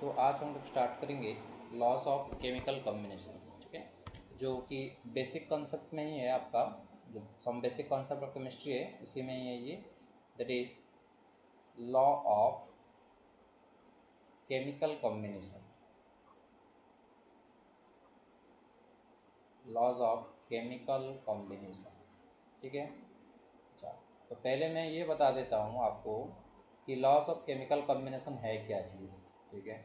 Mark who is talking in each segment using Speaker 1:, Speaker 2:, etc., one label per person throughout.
Speaker 1: तो आज हम लोग स्टार्ट करेंगे लॉस ऑफ केमिकल कॉम्बिनेशन, ठीक है, जो कि बेसिक कॉन्सेप्ट में ही है आपका, जो some basic concept of chemistry है उसी में ही है ये। That is law of chemical combination, laws of chemical combination, ठीक है। अच्छा, तो पहले मैं ये बता देता हूँ आपको कि लॉस ऑफ केमिकल कॉम्बिनेशन है क्या चीज़, ठीक है।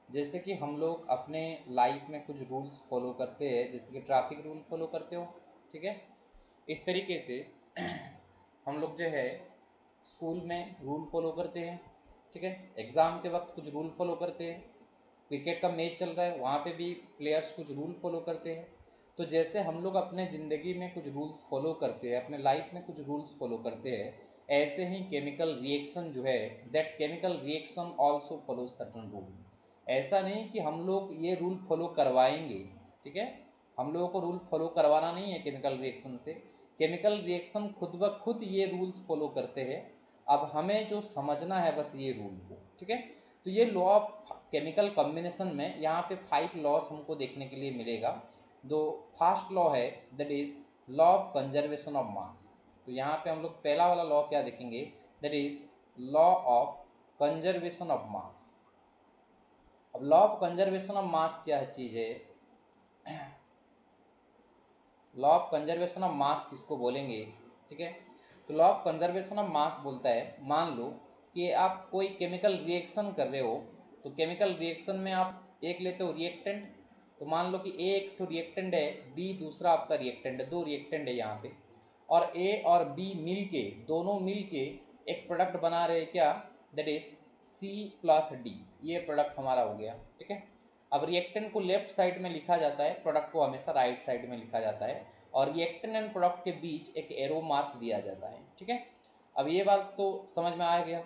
Speaker 1: जैसे कि हम लोग अपने लाइफ में कुछ रूल्स फॉलो करते हैं, जैसे कि ट्रैफिक रूल फॉलो करते हो, ठीक है। इस तरीके से हम लोग जो है स्कूल में रूल फॉलो करते हैं, ठीक है। एग्ज़ाम के वक्त कुछ रूल फॉलो करते हैं, क्रिकेट का मैच चल रहा है वहाँ पे भी प्लेयर्स कुछ रूल फॉलो करते हैं। तो जैसे हम लोग अपने ज़िंदगी में कुछ रूल्स फॉलो करते हैं, अपने लाइफ में कुछ रूल्स फॉलो करते हैं, ऐसे ही केमिकल रिएक्शन जो है, that chemical reaction also follow certain rule. ऐसा नहीं कि हम लोग ये रूल फॉलो करवाएंगे, ठीक है। हम लोगों को रूल फॉलो करवाना नहीं है केमिकल रिएक्शन से, केमिकल रिएक्शन खुद ब खुद ये रूल्स फॉलो करते हैं। अब हमें जो समझना है बस ये रूल को, ठीक है। तो ये लॉ ऑफ केमिकल कॉम्बिनेशन में यहाँ पे 5 लॉस हमको देखने के लिए मिलेगा। दो फर्स्ट लॉ है that is law of conservation of mass. तो यहाँ पे हम लोग पहला वाला लॉ क्या देखेंगे, that is law of conservation of mass. अब law of conservation of mass क्या है चीज़ है, law of conservation of mass किसको बोलेंगे, ठीक है। तो law of conservation of mass बोलता है, मान लो कि आप कोई केमिकल रिएक्शन कर रहे हो, तो केमिकल रिएक्शन में आप एक लेते हो रिएक्टेंट। तो मान लो कि ए एक तो रिएक्टेंट है, बी दूसरा आपका रिएक्टेंट है, दो रिएक्टेंट है यहाँ पे, और ए और बी मिल के, दोनों मिल के एक प्रोडक्ट बना रहे हैं क्या, that is C plus D. ये प्रोडक्ट हमारा हो गया, ठीक है। अब रिएक्टेंट को लेफ्ट साइड में लिखा जाता है, प्रोडक्ट को हमेशा राइट साइड में लिखा जाता है, और रिएक्टेंट एंड प्रोडक्ट के बीच एक एरो मार्क दिया जाता है, ठीक है। अब ये बात तो समझ में आ गया,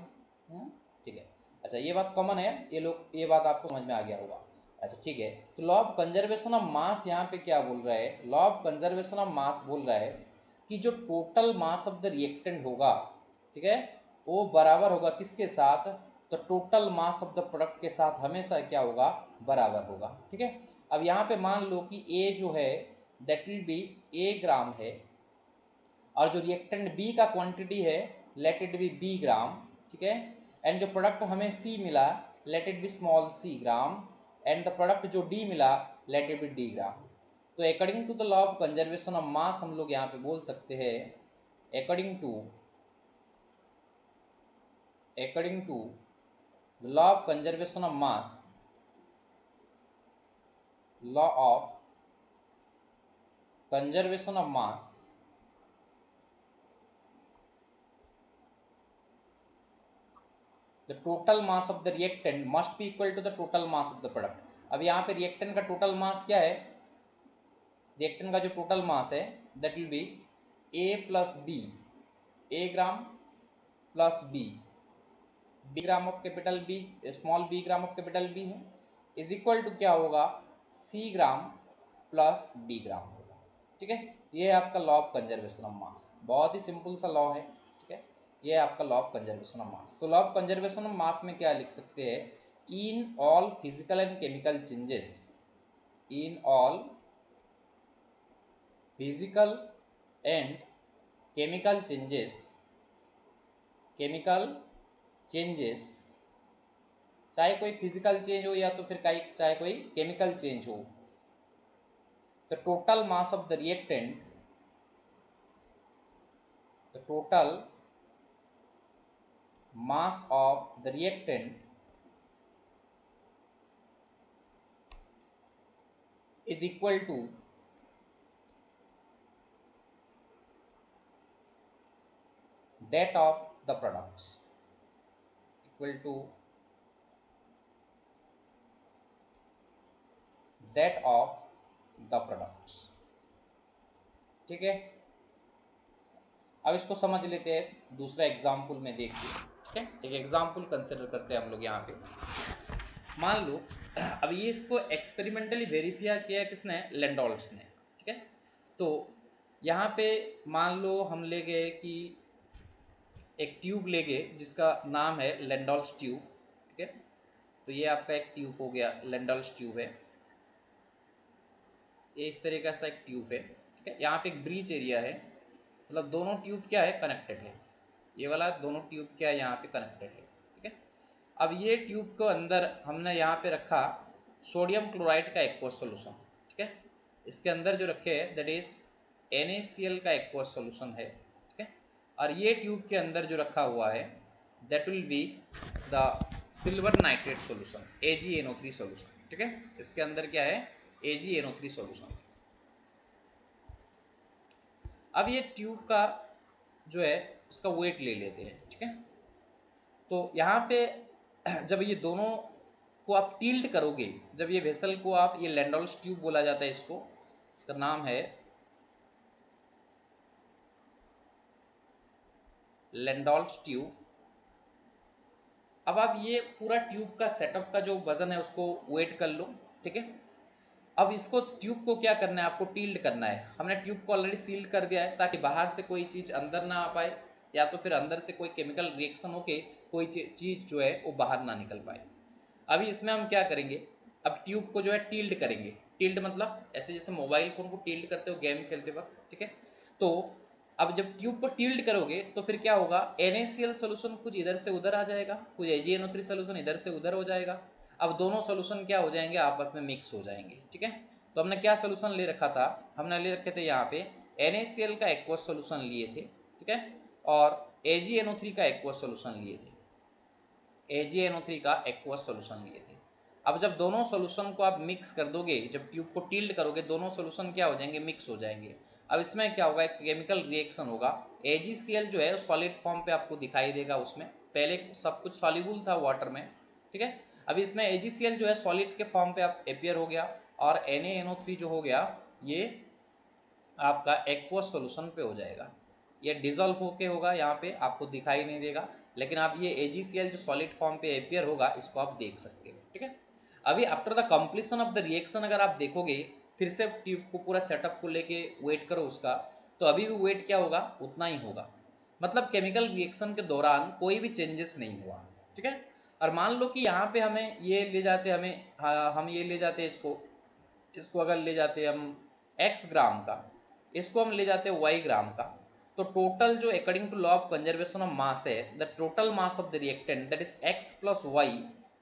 Speaker 1: ठीक है। अच्छा, ये बात कॉमन है, ये लोग ये बात आपको समझ में आ गया होगा। अच्छा ठीक है, तो law of conservation of mass यहाँ पे क्या बोल रहा है, लॉ ऑफ कंजर्वेशन ऑफ मास बोल रहा है कि जो total mass of the reactant होगा, ठीक है, वो बराबर होगा किसके साथ, तो total mass of the product के साथ हमेशा क्या होगा, बराबर होगा, ठीक है। अब यहाँ पे मान लो कि ए जो है that will be A gram है, और जो रिएक्टेंट बी का क्वांटिटी है let it be B gram, ठीक है। एंड जो प्रोडक्ट हमें सी मिला let it be small C gram, and the product जो डी मिला let it be D gram. तो according to the law of conservation of mass हम लोग यहाँ पे बोल सकते हैं, according to the law of conservation of mass, law of conservation of mass, the total mass of the reactant must be equal to the total mass of the product। अब यहाँ पे रिएक्टेंट का टोटल मास क्या है, reactant का जो total mass है that will be A plus B, A gram plus B, B gram of capital B, small B gram of capital B है, इज इक्वल टू क्या होगा, सी ग्राम प्लस डी ग्राम होगा, ठीक है। ये है आपका law of conservation of mass, बहुत ही सिंपल सा लॉ है, ठीक है। ये है आपका law of conservation of mass. तो law of conservation of mass में क्या लिख सकते हैं, in all physical and chemical changes, in all physical and chemical changes, chemical changes, चाहे कोई फिजिकल चेंज हो या तो फिर चाहे कोई केमिकल चेंज हो, the total mass of the reactant, the total mass of the reactant is equal to that of the products, equal to that of the products, ठीक है। अब इसको समझ लेते हैं दूसरा एग्जाम्पल में देख के, ठीक है। एक एग्जाम्पल कंसिडर करते हैं हम लोग यहाँ पे, मान लो अब ये इसको एक्सपेरिमेंटली वेरीफाई किया किसने, लैंडोल्फ ने, ठीक है। तो यहाँ पे मान लो हम ले गए कि एक ट्यूब ले गए जिसका नाम है लैंडोल्फ ट्यूब, ठीक है। तो ये आपका एक ट्यूब हो गया, लैंडोल्फ ट्यूब है, ये इस तरीके का एक ट्यूब है, ठीक है। यहाँ पे एक ब्रीच एरिया है, मतलब दोनों ट्यूब क्या है, कनेक्टेड है, ये वाला दोनों ट्यूब क्या है यहाँ पे कनेक्टेड है, ठीक है। अब ये ट्यूब को अंदर हमने यहाँ पे रखा सोडियम क्लोराइड का एक्वस सोल्यूशन, ठीक है। इसके अंदर जो रखे है दैट इज NaCl का एक्वस सोल्यूशन है, ठीक है। और ये ट्यूब के अंदर जो रखा हुआ है that will be the silver nitrate solution, AgNO3 solution, ठीक है। इसके अंदर क्या है, AgNO3 सोल्यूशन। अब ये ट्यूब का जो है इसका वेट ले लेते हैं, ठीक है। तो यहाँ पे जब ये दोनों को आप टिल्ट करोगे, जब ये वेसल को आप, ये लैंडोल्फ ट्यूब बोला जाता है इसको, इसका नाम है लैंडोल्फ ट्यूब। अब आप ये पूरा ट्यूब का सेटअप का जो वजन है उसको वेट कर लो, ठीक है। अब इसको ट्यूब को क्या करना है, आपको टिल्ट करना है। हमने ट्यूब को ऑलरेडी सील्ड कर दिया है ताकि बाहर से कोई चीज़ अंदर ना आ पाए, या तो फिर अंदर से कोई केमिकल रिएक्शन होके कोई चीज़ जो है वो बाहर ना निकल पाए। अभी इसमें हम क्या करेंगे, अब ट्यूब को जो है टिल्ट करेंगे। टिल्ट मतलब ऐसे जैसे मोबाइल फोन को टिल्ट करते हो गेम खेलते वक्त, ठीक है। तो अब जब ट्यूब को टिल्ट करोगे तो फिर क्या होगा, NaCl सोल्यूशन कुछ इधर से उधर आ जाएगा, कुछ AgNO3 सोल्यूशन इधर से उधर हो जाएगा। अब दोनों सोल्यूशन क्या हो जाएंगे, आपस में मिक्स हो जाएंगे, ठीक है। तो हमने क्या सोल्यूशन ले रखा था, हमने ले रखे थे यहाँ पे NaCl का एक्वस सोल्यूशन लिए थे, ठीक है, और AgNO3 का एक्वस सोल्यूशन लिए थे, AgNO3 का एक्वस सोल्यूशन लिए थे। अब जब दोनों सोल्यूशन को आप मिक्स कर दोगे, जब ट्यूब को टिल्ट करोगे, दोनों सोल्यूशन क्या हो जाएंगे, मिक्स हो जाएंगे। अब इसमें क्या होगा, एक केमिकल रिएक्शन होगा। AgCl जो है सॉलिड फॉर्म पे आपको दिखाई देगा, उसमें पहले सब कुछ सॉल्युबल था वाटर में, ठीक है। अब इसमें AgCl जो है सॉलिड के फॉर्म पे आप अपियर हो गया, और NaNO3 जो हो गया ये आपका एक्वस सोल्यूशन पे हो जाएगा। ये डिजोल्व होके होगा, यहाँ पे आपको दिखाई नहीं देगा, लेकिन आप ये AgCl जो सॉलिड फॉर्म पे अपियर होगा इसको आप देख सकते हो, ठीक है। अभी after the completion of the reaction अगर आप देखोगे, फिर से ट्यूब को पूरा सेटअप को लेके वेट करो उसका, तो अभी भी वेट क्या होगा, उतना ही होगा। मतलब केमिकल रिएक्शन के दौरान कोई भी चेंजेस नहीं हुआ, ठीक है। और मान लो कि यहाँ पे हमें ये ले जाते, हम ये ले जाते इसको इसको अगर ले जाते हम x ग्राम का, इसको हम ले जाते हैं y ग्राम का, तो टोटल जो according to law of conservation of mass है, the total mass of the reactant that is x plus y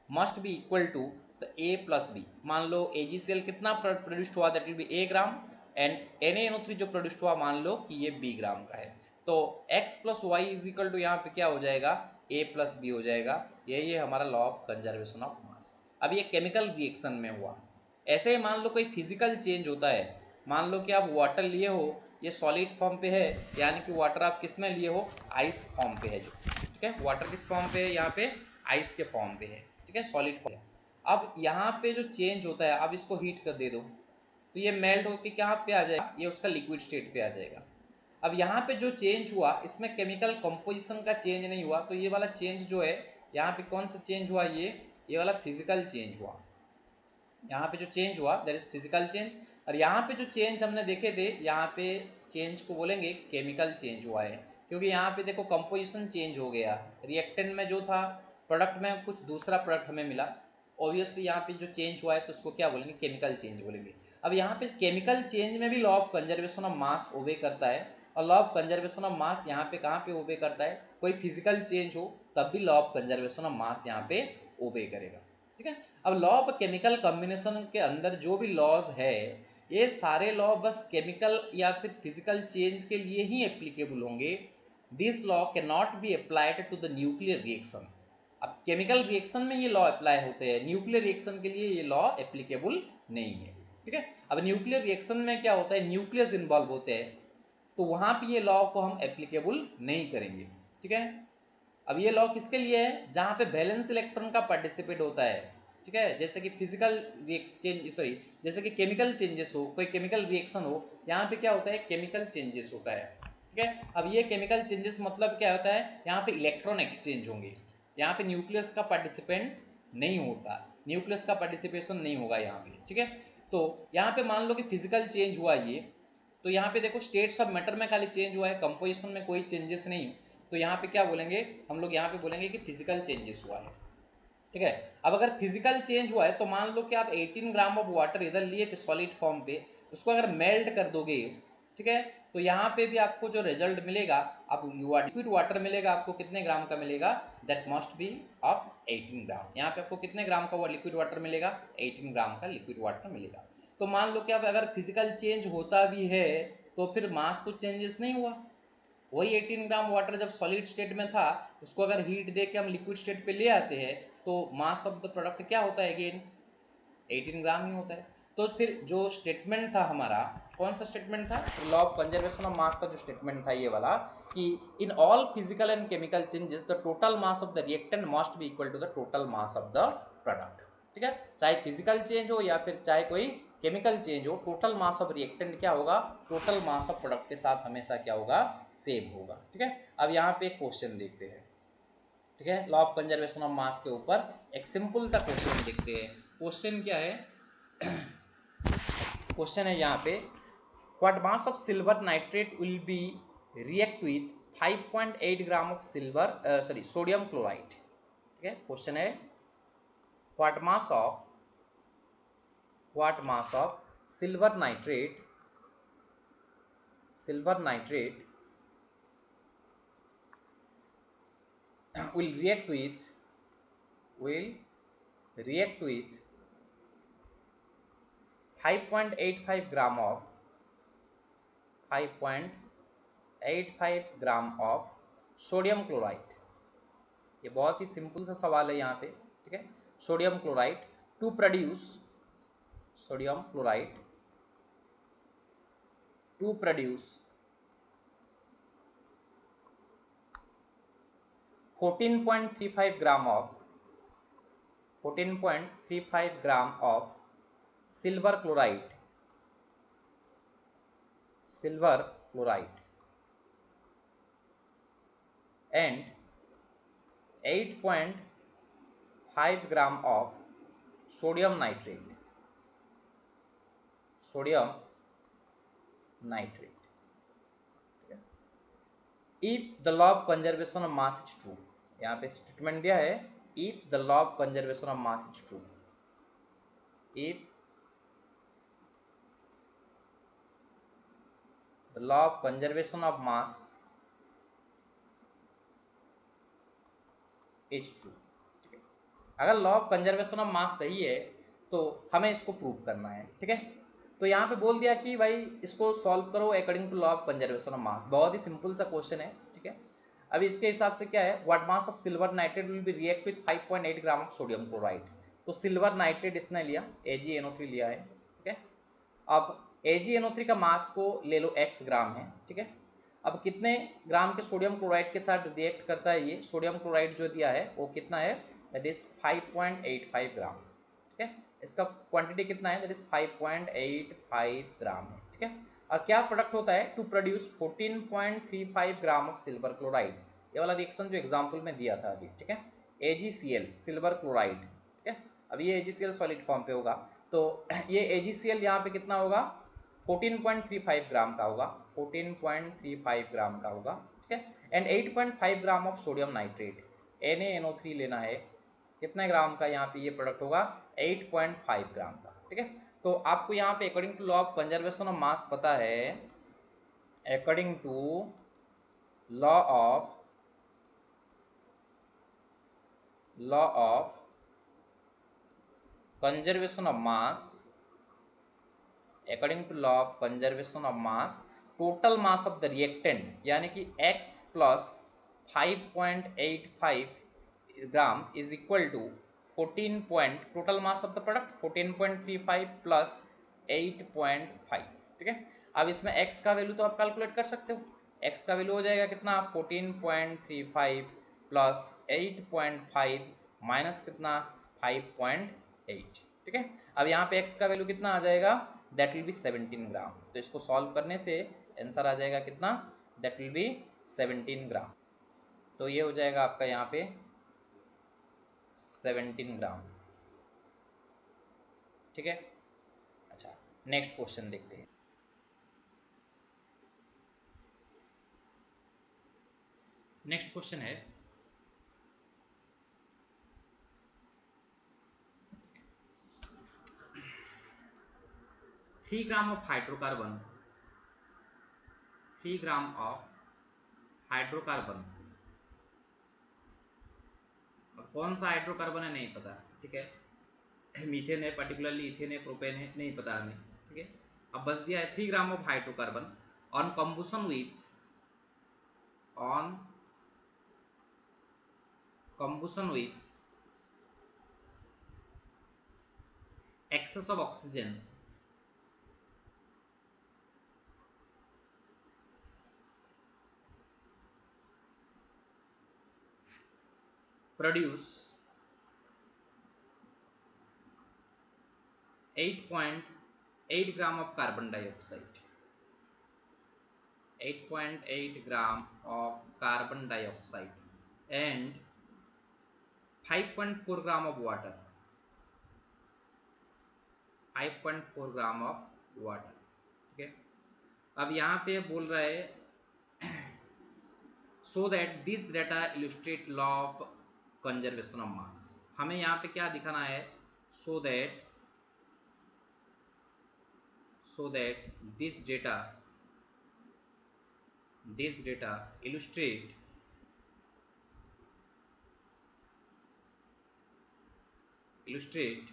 Speaker 1: must be equal to the a plus b। मान लो AgCl कितना प्रोड्यूस्ड हुआ, that will be a gram, and NaNO3 जो produced हुआ मान लो कि ये b ग्राम का है, तो x plus y is equal to यहाँ पे क्या हो जाएगा, a प्लस b हो जाएगा। यही है हमारा law of conservation of mass. अब ये केमिकल रिएक्शन में हुआ। ऐसे ही मान लो कोई फिजिकल चेंज होता है, मान लो कि आप वाटर लिए हो, ये सॉलिड फॉर्म पे है, यानी कि वाटर आप किस में लिए हो, आइस फॉर्म पे है जो, ठीक है। वाटर किस फॉर्म पे है, यहाँ पे आइस के फॉर्म पे है, ठीक है, सॉलिड फॉर्म। अब यहाँ पे जो चेंज होता है, अब इसको हीट कर दे दो तो ये मेल्ट होकर कहाँ पे आ जाएगा, ये उसका लिक्विड स्टेट पे आ जाएगा। अब यहाँ पे जो चेंज हुआ इसमें केमिकल कंपोजिशन का चेंज नहीं हुआ, तो ये वाला चेंज जो है यहाँ पे कौन सा चेंज हुआ, ये वाला फिजिकल चेंज हुआ। यहाँ पे जो चेंज हुआ दैट इज फिजिकल चेंज। और यहाँ पे जो चेंज हमने देखे थे, यहाँ पे चेंज को बोलेंगे केमिकल चेंज हुआ है, क्योंकि यहाँ पे देखो कंपोजिशन चेंज हो गया, रिएक्टेंट में जो था प्रोडक्ट में कुछ दूसरा प्रोडक्ट हमें मिला, ऑब्वियसली यहाँ पे जो चेंज हुआ है तो उसको क्या बोलेंगे, केमिकल चेंज बोलेंगे। अब यहाँ पे केमिकल चेंज में भी law of conservation of mass obey करता है, और law of conservation of mass यहाँ पे कहाँ पे ओबे करता है, कोई फिजिकल चेंज हो तब भी law of conservation of mass यहाँ पे ओबे करेगा, ठीक है। अब लॉ ऑफ केमिकल कॉम्बिनेशन के अंदर जो भी लॉज है, ये सारे लॉ बस केमिकल या फिर फिजिकल चेंज के लिए ही एप्लीकेबल होंगे। This law can not be applied to the nuclear reaction. अब केमिकल रिएक्शन में ये लॉ अप्लाई होते हैं, न्यूक्लियर रिएक्शन के लिए ये लॉ एप्लीकेबल नहीं है, ठीक है। अब न्यूक्लियर रिएक्शन में क्या होता है, न्यूक्लियस इन्वॉल्व होते हैं, तो वहां पे ये लॉ को हम एप्लीकेबल नहीं करेंगे, ठीक है। अब ये लॉ किसके लिए है, जहां पे वैलेंस इलेक्ट्रॉन का पार्टिसिपेट होता है, ठीक है, जैसे कि फिजिकल चेंज, सॉरी जैसे कि केमिकल चेंजेस हो, कोई केमिकल रिएक्शन हो, यहाँ पे क्या होता है, केमिकल चेंजेस होता है, ठीक है। अब ये केमिकल चेंजेस मतलब क्या होता है, यहाँ पे इलेक्ट्रॉन एक्सचेंज होंगे, यहाँ पे न्यूक्लियस का पार्टिसिपेंट नहीं होता, न्यूक्लियस का पार्टिसिपेशन नहीं होगा यहाँ पे, ठीक है। तो यहाँ पे मान लो कि फिजिकल चेंज हुआ ये, तो यहाँ पे देखो स्टेट्स ऑफ मैटर में खाली चेंज हुआ है, कंपोजिशन में कोई चेंजेस नहीं, तो यहाँ पे क्या बोलेंगे हम लोग, यहाँ पे बोलेंगे कि फिजिकल चेंजेस हुआ है, ठीक है। अब अगर फिजिकल चेंज हुआ है तो मान लो कि आप 18 ग्राम ऑफ वाटर इधर लिए थे सॉलिड फॉर्म पे, उसको अगर मेल्ट कर दोगे, ठीक है, तो यहाँ पे भी आपको जो रिजल्ट मिलेगा, आप लिक्विड वाटर मिलेगा, आपको कितने ग्राम का मिलेगा, दैट मस्ट बी ऑफ 18 ग्राम। यहाँ पे आपको कितने ग्राम का वो लिक्विड वाटर मिलेगा, 18 ग्राम का लिक्विड वाटर मिलेगा। तो मान लो कि अब अगर फिजिकल चेंज होता भी है तो फिर मास तो चेंजेस नहीं हुआ, वही 18 ग्राम वाटर जब सॉलिड स्टेट में था, उसको अगर हीट दे के हम लिक्विड स्टेट पे ले आते हैं तो मास ऑफ द प्रोडक्ट क्या होता है, अगेन 18 ग्राम ही होता है। तो फिर जो स्टेटमेंट था हमारा, कौन सा स्टेटमेंट था, law of conservation of mass का जो स्टेटमेंट था ये वाला, कि in all physical and chemical changes the total mass of the reactant must be equal to the total mass of the product. ठीक है, चाहे फिजिकल चेंज हो या फिर चाहे कोई केमिकल चेंज हो, टोटल मास ऑफ रिएक्टेंट क्या होगा, टोटल मास ऑफ प्रोडक्ट के साथ हमेशा क्या होगा, सेम होगा। ठीक है, अब यहाँ पे एक क्वेश्चन देखते हैं। ठीक है, लॉ ऑफ कंजर्वेशन ऑफ मास के ऊपर एक सिंपल सा क्वेश्चन देखते हैं। क्वेश्चन क्या है, क्वेश्चन है यहाँ पे, what mass of silver nitrate will be react with 5.8 gram of silver sodium chloride. ठीक है, क्वेश्चन है what mass of silver nitrate will react with 5.85 gram of sodium chloride. ये बहुत ही सिंपल सा सवाल है यहाँ पे। ठीक है, sodium chloride to produce 14.35 gram of silver chloride and 8.5 gram of sodium nitrate. If the law of conservation of mass is true, यहाँ पे स्टेटमेंट दिया है, if the law of conservation of mass is true, if the law of conservation of mass is true. अगर law of conservation of mass सही है तो हमें इसको प्रूव करना है। ठीक है, तो यहाँ पे बोल दिया कि भाई इसको सॉल्व करो according to law of conservation of mass. बहुत ही सिंपल सा क्वेश्चन है। ठीक है, अब इसके हिसाब से क्या है, what mass of silver nitrate will be react with 5.8 gram of sodium chloride. तो सिल्वर नाइट्रेट इसने लिया, AgNO3 लिया है। ठीक है, अब AgNO3 का मास को ले लो, x ग्राम है। ठीक है, अब कितने ग्राम के सोडियम क्लोराइड के साथ रिएक्ट करता है, ये सोडियम क्लोराइड जो दिया है वो कितना है, दैट इज 5.85 ग्राम। ठीक है, इसका क्वांटिटी कितना है, दैट इज 5.85 ग्राम है। ठीक है, और क्या प्रोडक्ट होता है, to produce 14.35 gram of silver chloride. ये वाला रिएक्शन जो एग्जांपल में दिया था अभी। ठीक है, AgCl सिल्वर क्लोराइड। ठीक है, अब ये AgCl सॉलिड फॉर्म पे होगा, तो ये AgCl यहाँ पे कितना होगा, 14.35 ग्राम का होगा, 14.35 ग्राम का होगा। ठीक है, and 8.5 gram of sodium nitrate, NaNO3 लेना है, कितना ग्राम का यहाँ पे ये प्रोडक्ट होगा, 8.5 ग्राम का। ठीक है, तो आपको यहाँ पे according to law of conservation of mass पता है, according to law of conservation of mass, according to law of conservation of mass, total mass of the reactant यानी कि x plus 5.85 gram is equal to 14 total mass of the product 14.35 plus 8.5। ठीक है, अब इसमें x का value तो आप calculate कर सकते हो, x का वैल्यू हो जाएगा कितना, 14.35 प्लस 8.5 माइनस कितना 5.8। ठीक है, अब यहाँ पे x का वैल्यू कितना आ जाएगा, दैट विल बी 17 ग्राम। तो इसको सॉल्व करने से आंसर आ जाएगा कितना, दैट विल बी 17 ग्राम। तो ये हो जाएगा आपका यहाँ पे 17 ग्राम। ठीक है, अच्छा नेक्स्ट क्वेश्चन देखते हैं। नेक्स्ट क्वेश्चन है, 3 gram of hydrocarbon, 3 gram of hydrocarbon, और कौन सा हाइड्रोकार्बन है नहीं पता, ठीक है, मीथेन है, पर्टिकुलरली इथेन है, प्रोपेन है, नहीं पता हमें, ठीक है। अब बस दिया है 3 gram of hydrocarbon on combustion with, on combustion with excess of oxygen produce 8.8 gram of carbon dioxide, 8.8 gram of carbon dioxide and 5.4 gram of water, 5.4 gram of water, ठीक है। अब यहाँ पे बोल रहा है so that this data illustrate law of conservation of मास। हमें यहाँ पे क्या दिखाना है, so that this data illustrate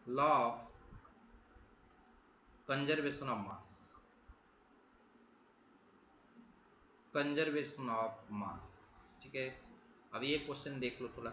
Speaker 1: law of conservation of mass, conservation of मास, ठीक है। अब ये क्वेश्चन देख लो थोड़ा।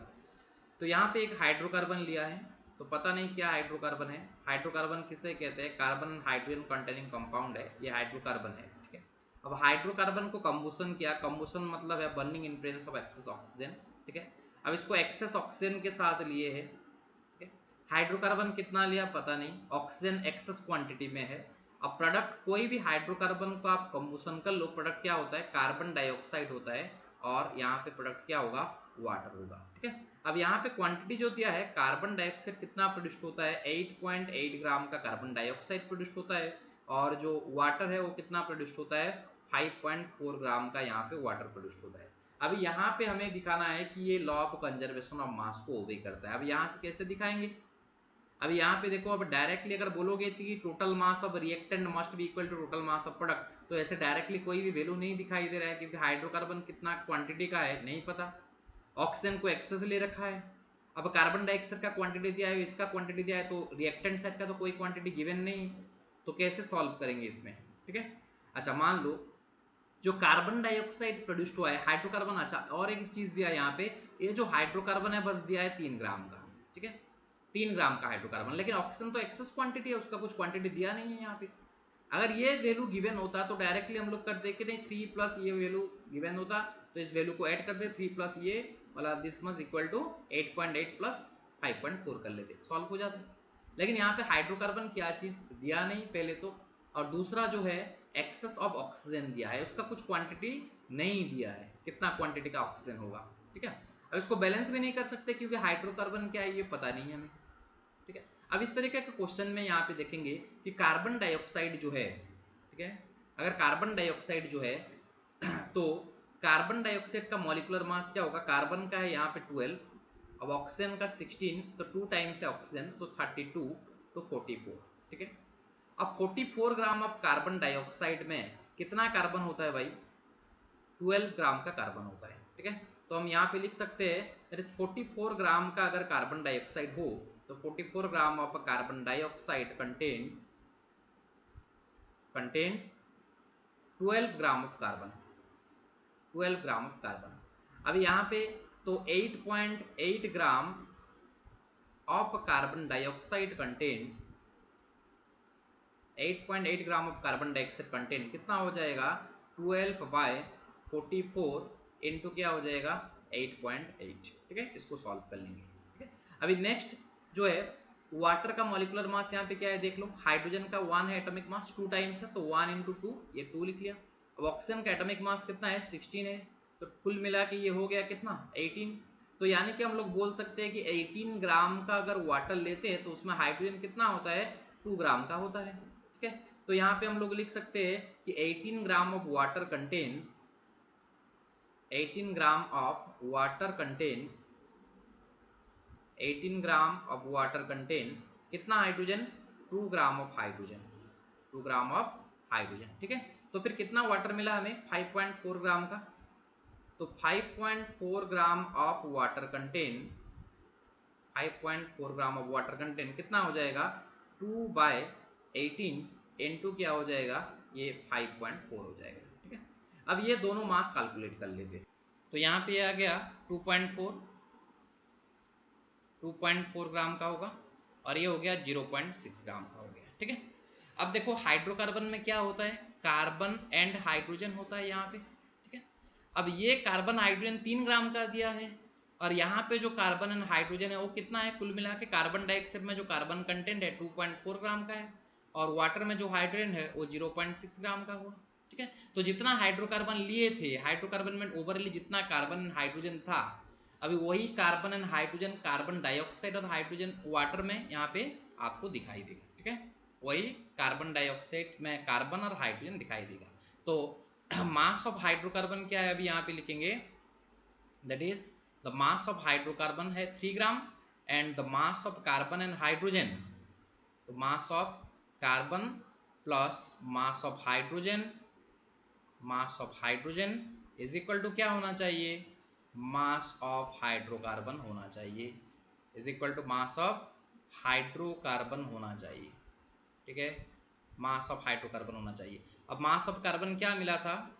Speaker 1: तो यहाँ पे एक हाइड्रोकार्बन लिया है, तो पता नहीं क्या हाइड्रोकार्बन है। हाइड्रोकार्बन किसे कहते हैं, कार्बन हाइड्रोजन कंटेनिंग कंपाउंड है, ये हाइड्रोकार्बन है, ठीक है। अब हाइड्रोकार्बन को कंबुशन किया, कंबुशन मतलब है burning in presence of excess oxygen, ठीक है। अब इसको एक्सेस ऑक्सीजन के साथ लिए है, ठीक है। हाइड्रोकार्बन कितना लिया पता नहीं, ऑक्सीजन एक्सेस क्वांटिटी में है। अब प्रोडक्ट कोई भी हाइड्रोकार्बन को आप कंबुशन कर लो, प्रोडक्ट क्या होता है, कार्बन डाइऑक्साइड होता है, और यहाँ पे प्रोडक्ट क्या होगा, वाटर होगा, ठीक है। अब यहाँ पे क्वांटिटी जो दिया है, कार्बन डाइऑक्साइड कितना प्रोड्यूस होता है, 8.8 ग्राम का कार्बन डाइऑक्साइड प्रोड्यूस होता है, और जो वाटर है वो कितना प्रोड्यूस होता है, 5.4 ग्राम का यहाँ पे वाटर प्रोड्यूस होता है। अभी यहाँ पे हमें दिखाना है कि ये लॉ ऑफ कंजर्वेशन ऑफ मास को ओबे करता है। अब यहाँ से कैसे दिखाएंगे, अब यहाँ पे देखो, अब डायरेक्टली अगर बोलोगे कि total mass of reactant must be equal to total mass of product, तो ऐसे डायरेक्टली कोई भी वैल्यू नहीं दिखाई दे रहा है, क्योंकि हाइड्रोकार्बन कितना क्वांटिटी का है नहीं पता, ऑक्सीजन को एक्सेस ले रखा है। अब कार्बन डाइऑक्साइड का क्वांटिटी दिया है, इसका क्वांटिटी दिया है, तो रिएक्टेंट साइड का तो कोई क्वांटिटी गिवन नहीं, तो कैसे सॉल्व करेंगे इसमें, ठीक है। अच्छा मान लो जो कार्बन डाइऑक्साइड प्रोड्यूस हुआ है हाइड्रोकार्बन, अच्छा और एक चीज दिया है यहाँ पे, ये जो हाइड्रोकार्बन है बस दिया है 3 ग्राम का, ठीक है, 3 ग्राम का हाइड्रोकार्बन, लेकिन ऑक्सीजन तो एक्सेस क्वांटिटी है, उसका कुछ क्वांटिटी दिया नहीं है यहाँ पे। अगर ये वैल्यू गिवन होता तो डायरेक्टली हम लोग करते कि नहीं 3 प्लस ये वैल्यू गिवन होता, तो इस वैल्यू को ऐड कर दे, 3 प्लस ये वाला this much equal to 8.8 plus 5.4 कर लेते, सॉल्व हो जाता। लेकिन यहाँ पे हाइड्रोकार्बन क्या चीज दिया नहीं पहले तो, और दूसरा जो है एक्सेस ऑफ ऑक्सीजन दिया है, उसका कुछ क्वांटिटी नहीं दिया है, कितना क्वांटिटी का ऑक्सीजन होगा, ठीक है। अब इसको बैलेंस भी नहीं कर सकते क्योंकि हाइड्रोकार्बन क्या है ये पता नहीं है हमें, ठीक है। अब इस तरीके के क्वेश्चन में यहाँ पे देखेंगे कि कार्बन डाइऑक्साइड जो है, ठीक है, अगर कार्बन डाइऑक्साइड जो है तो कार्बन डाइऑक्साइड का मॉलिक्यूलर मास क्या होगा, कार्बन का है यहाँ पे 12, अब ऑक्सीजन का 16, तो 2 टाइम्स है ऑक्सीजन, तो 32, तो 44, ठीक है। अब 44 ग्राम ऑफ कार्बन डाइऑक्साइड में कितना कार्बन होता है भाई, 12 ग्राम का कार्बन होता है, ठीक है। तो हम यहाँ पे लिख सकते हैं दैट इज 44 ग्राम का अगर कार्बन डाइऑक्साइड हो, तो 44 gram of carbon dioxide contain 12 gram of carbon, 12 gram of carbon. अब यहाँ पे तो 8.8 gram of carbon dioxide contain 8.8 gram of carbon dioxide contain कितना हो जाएगा, 12/44 इंटू क्या हो जाएगा 8.8, ठीक है। इसको सॉल्व कर लेंगे, ठीक है। अभी नेक्स्ट जो है वाटर का मॉलिक्यूलर मास यहाँ पे क्या है देख लो, हाइड्रोजन का 1 है एटॉमिक मास, 2 टाइम्स है, तो 1 इंटू 2 ये 2 लिख लिया। अब ऑक्सीजन का एटॉमिक मास कितना है 16 है, तो कुल मिला के ये हो गया कितना 18, तो यानी कि हम लोग बोल सकते हैं कि 18 ग्राम का अगर वाटर लेते हैं तो उसमें हाइड्रोजन कितना होता है 2 ग्राम का होता है, ठीक है। तो यहाँ पे हम लोग लिख सकते हैं कि 18 gram of water contain 18 gram of water contain 18 gram of water contain कितना hydrogen 2 gram of hydrogen, 2 gram of hydrogen. ठीक है, तो फिर कितना वाटर मिला हमें 5.4 ग्राम का। तो 5.4 ग्राम of water contain 5.4 gram of water contain कितना हो जाएगा 2/18 इनटू क्या हो जाएगा ये 5.4 हो जाएगा। ठीक है, अब ये दोनों मास कैलकुलेट कर लेते हैं। तो यहाँ पे आ गया 2.4 ग्राम का होगा और ये हो गया 0.6 ग्राम का हो गया। ठीक है, अब देखो हाइड्रोकार्बन में क्या होता है, कार्बन एंड हाइड्रोजन होता है यहाँ पे। ठीक है, अब ये कार्बन हाइड्रोजन 3 ग्राम का दिया है और यहाँ पे जो कार्बन एंड हाइड्रोजन है वो कितना है, कुल मिला के कार्बन डाइऑक्साइड में जो कार्बन कंटेंट है 2.4 ग्राम का है और वाटर में जो हाइड्रोजन है वो 0.6 ग्राम का हुआ। ठीक है, तो जितना हाइड्रोकार्बन लिए थे, हाइड्रोकार्बन में ओवरली जितना कार्बन एंड हाइड्रोजन था, अभी वही carbon and hydrogen carbon dioxide और हाइड्रोजन वाटर में यहाँ पे आपको दिखाई देगा। ठीक है, वही कार्बन डाइऑक्साइड में कार्बन और हाइड्रोजन दिखाई देगा। तो मास ऑफ हाइड्रोकार्बन क्या है, अभी यहाँ पे लिखेंगे that is the mass of hydrocarbon है 3 gram and the mass of carbon and hydrogen, तो mass of carbon plus mass of hydrogen is equal to क्या होना चाहिए, मास ऑफ हाइड्रोकार्बन होना चाहिए, is equal to mass of hydrocarbon होना चाहिए। ठीक है, मास ऑफ हाइड्रोकार्बन होना चाहिए। अब मास ऑफ कार्बन क्या मिला था,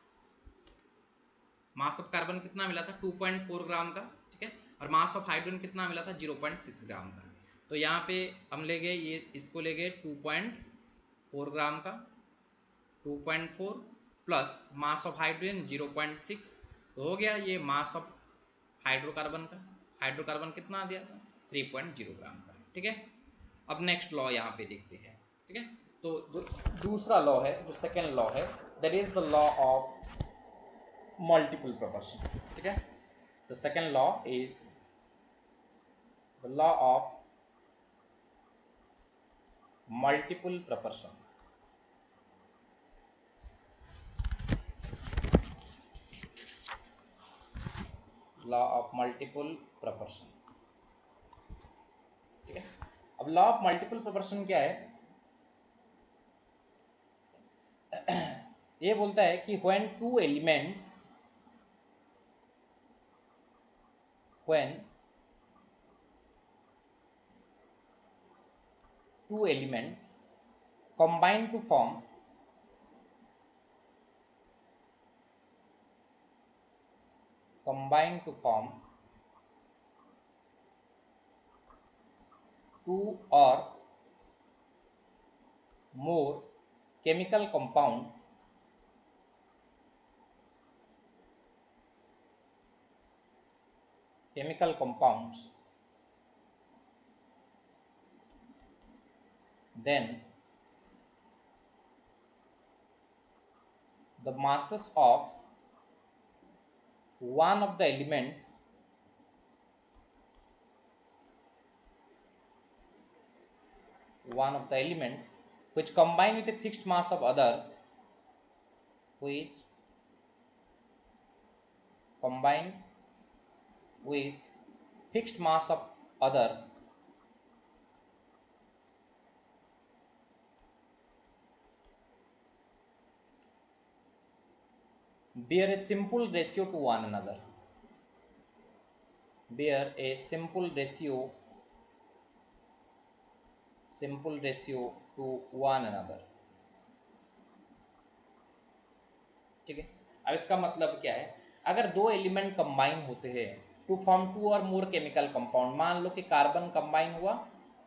Speaker 1: मास ऑफ कार्बन कितना मिला था 2.4 ग्राम का। ठीक है, और मास ऑफ हाइड्रोजन कितना मिला था 0.6 ग्राम का। तो यहाँ पे हम ले गए ये, इसको ले गए 2.4 ग्राम का, 2.4 प्लस मास ऑफ हाइड्रोजन 0.6, तो हो गया ये मास ऑफ हाइड्रोकार्बन का। हाइड्रोकार्बन कितना दिया था 3.0 ग्राम का। ठीक है, अब नेक्स्ट लॉ यहाँ पे देखते हैं। ठीक है, तो जो दूसरा लॉ है, जो सेकेंड लॉ है, that is the law of multiple proportion. ठीक है, the second law is the law of multiple proportion. Law of multiple proportion. ठीक है, अब लॉ ऑफ मल्टीपल प्रोपोर्शन क्या है, ये बोलता है कि when two elements combine to form two or more chemical compounds, then the masses of one of the elements which combine with a fixed mass of other, which combine with fixed mass of other bear a simple ratio to one another, to one another। ठीक है, अब इसका मतलब क्या है, अगर दो element combine होते हैं टू फॉर्म टू और मोर केमिकल कंपाउंड, मान लो कि कार्बन कंबाइन हुआ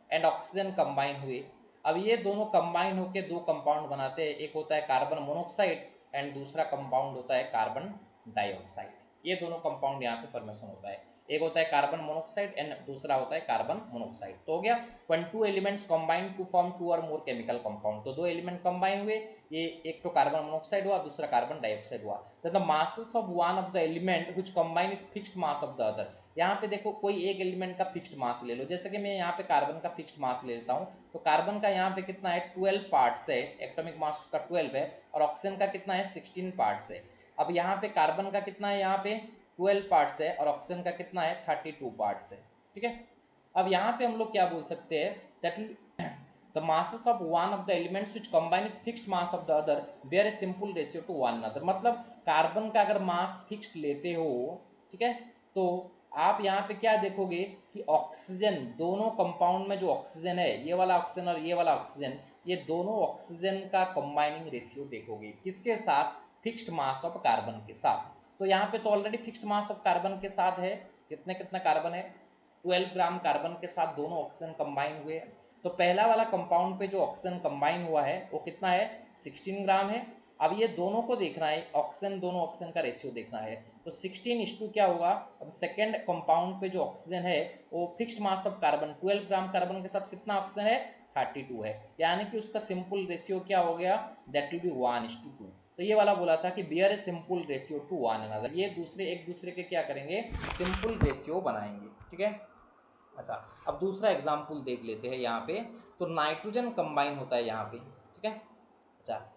Speaker 1: एंड ऑक्सीजन कंबाइन हुए, अब ये दोनों कंबाइन होकर दो कंपाउंड बनाते हैं, एक होता है कार्बन मोनोऑक्साइड एंड दूसरा कंपाउंड होता है कार्बन डाइऑक्साइड। ये दोनों कंपाउंड यहाँ पे फॉर्मेशन होता है, एक होता है कार्बन मोनोऑक्साइड एंड दूसरा होता है कार्बन मोनोऑक्साइड। तो हो गया when two elements combine to form two or more chemical compound, तो दो एलिमेंट कंबाइन हुए, ये एक तो कार्बन मोनोऑक्साइड हुआ, दूसरा कार्बन डाइऑक्साइड हुआ। तो the masses of one of the element which combine with fixed mass of the other, यहाँ पे देखो कोई एक एलिमेंट का फिक्स्ड मास ले लो, जैसे कि मैं यहाँ पे कार्बन का फिक्स्ड मास ले लेता हूँ, तो कार्बन का यहाँ पे कितना है 12 पार्ट्स है, एटॉमिक मास उसका 12 है, और ऑक्सीजन का कितना है 16 पार्ट्स है। अब यहाँ पे कार्बन का कितना है, यहाँ पे 12 पार्ट्स है और ऑक्सीजन का कितना है 32 पार्ट्स है। ठीक है, अब यहाँ पे हम लोग क्या बोल सकते हैं that The masses of one of the elements which combine with fixed mass of the other bear a simple ratio to one another. मतलब कार्बन का अगर मास फिक्स्ड लेते हो, ठीक है, तो आप यहाँ पे क्या देखोगे कि ऑक्सीजन, दोनों कंपाउंड में जो ऑक्सीजन है, ये वाला ऑक्सीजन और ये वाला ऑक्सीजन, ये दोनों ऑक्सीजन का कंबाइनिंग रेशियो देखोगे किसके साथ, फिक्स्ड मास ऑफ कार्बन के साथ। तो यहाँ पे तो already fixed mass of carbon के साथ है, कितने कितना कार्बन है, 12 ग्राम कार्बन के साथ दोनों ऑक्सीजन कंबाइन हुए हैं। तो पहला वाला कंपाउंड पे जो ऑक्सीजन कंबाइन हुआ है वो कितना है, 16 ग्राम है। अब ये दोनों को देखना है, ऑक्सीजन, दोनों ऑक्सीजन का रेशियो देखना है, तो 16:2 क्या होगा। अब सेकेंड कंपाउंड पे जो ऑक्सीजन है वो fixed mass of carbon 12 gram carbon के साथ कितना ऑक्सीजन है, 32 है, यानी कि उसका सिंपल रेशियो क्या हो गया, दैट विल बी 1:2। तो ये वाला बोला था कि bear a simple ratio to one another, ये दूसरे एक दूसरे के क्या करेंगे, सिंपल रेशियो बनाएंगे, ठीक है। अच्छा, अब दूसरा एग्जाम्पल देख लेते हैं यहाँ पे। तो नाइट्रोजन कंबाइन होता है यहाँ पे, ठीक है। अच्छा,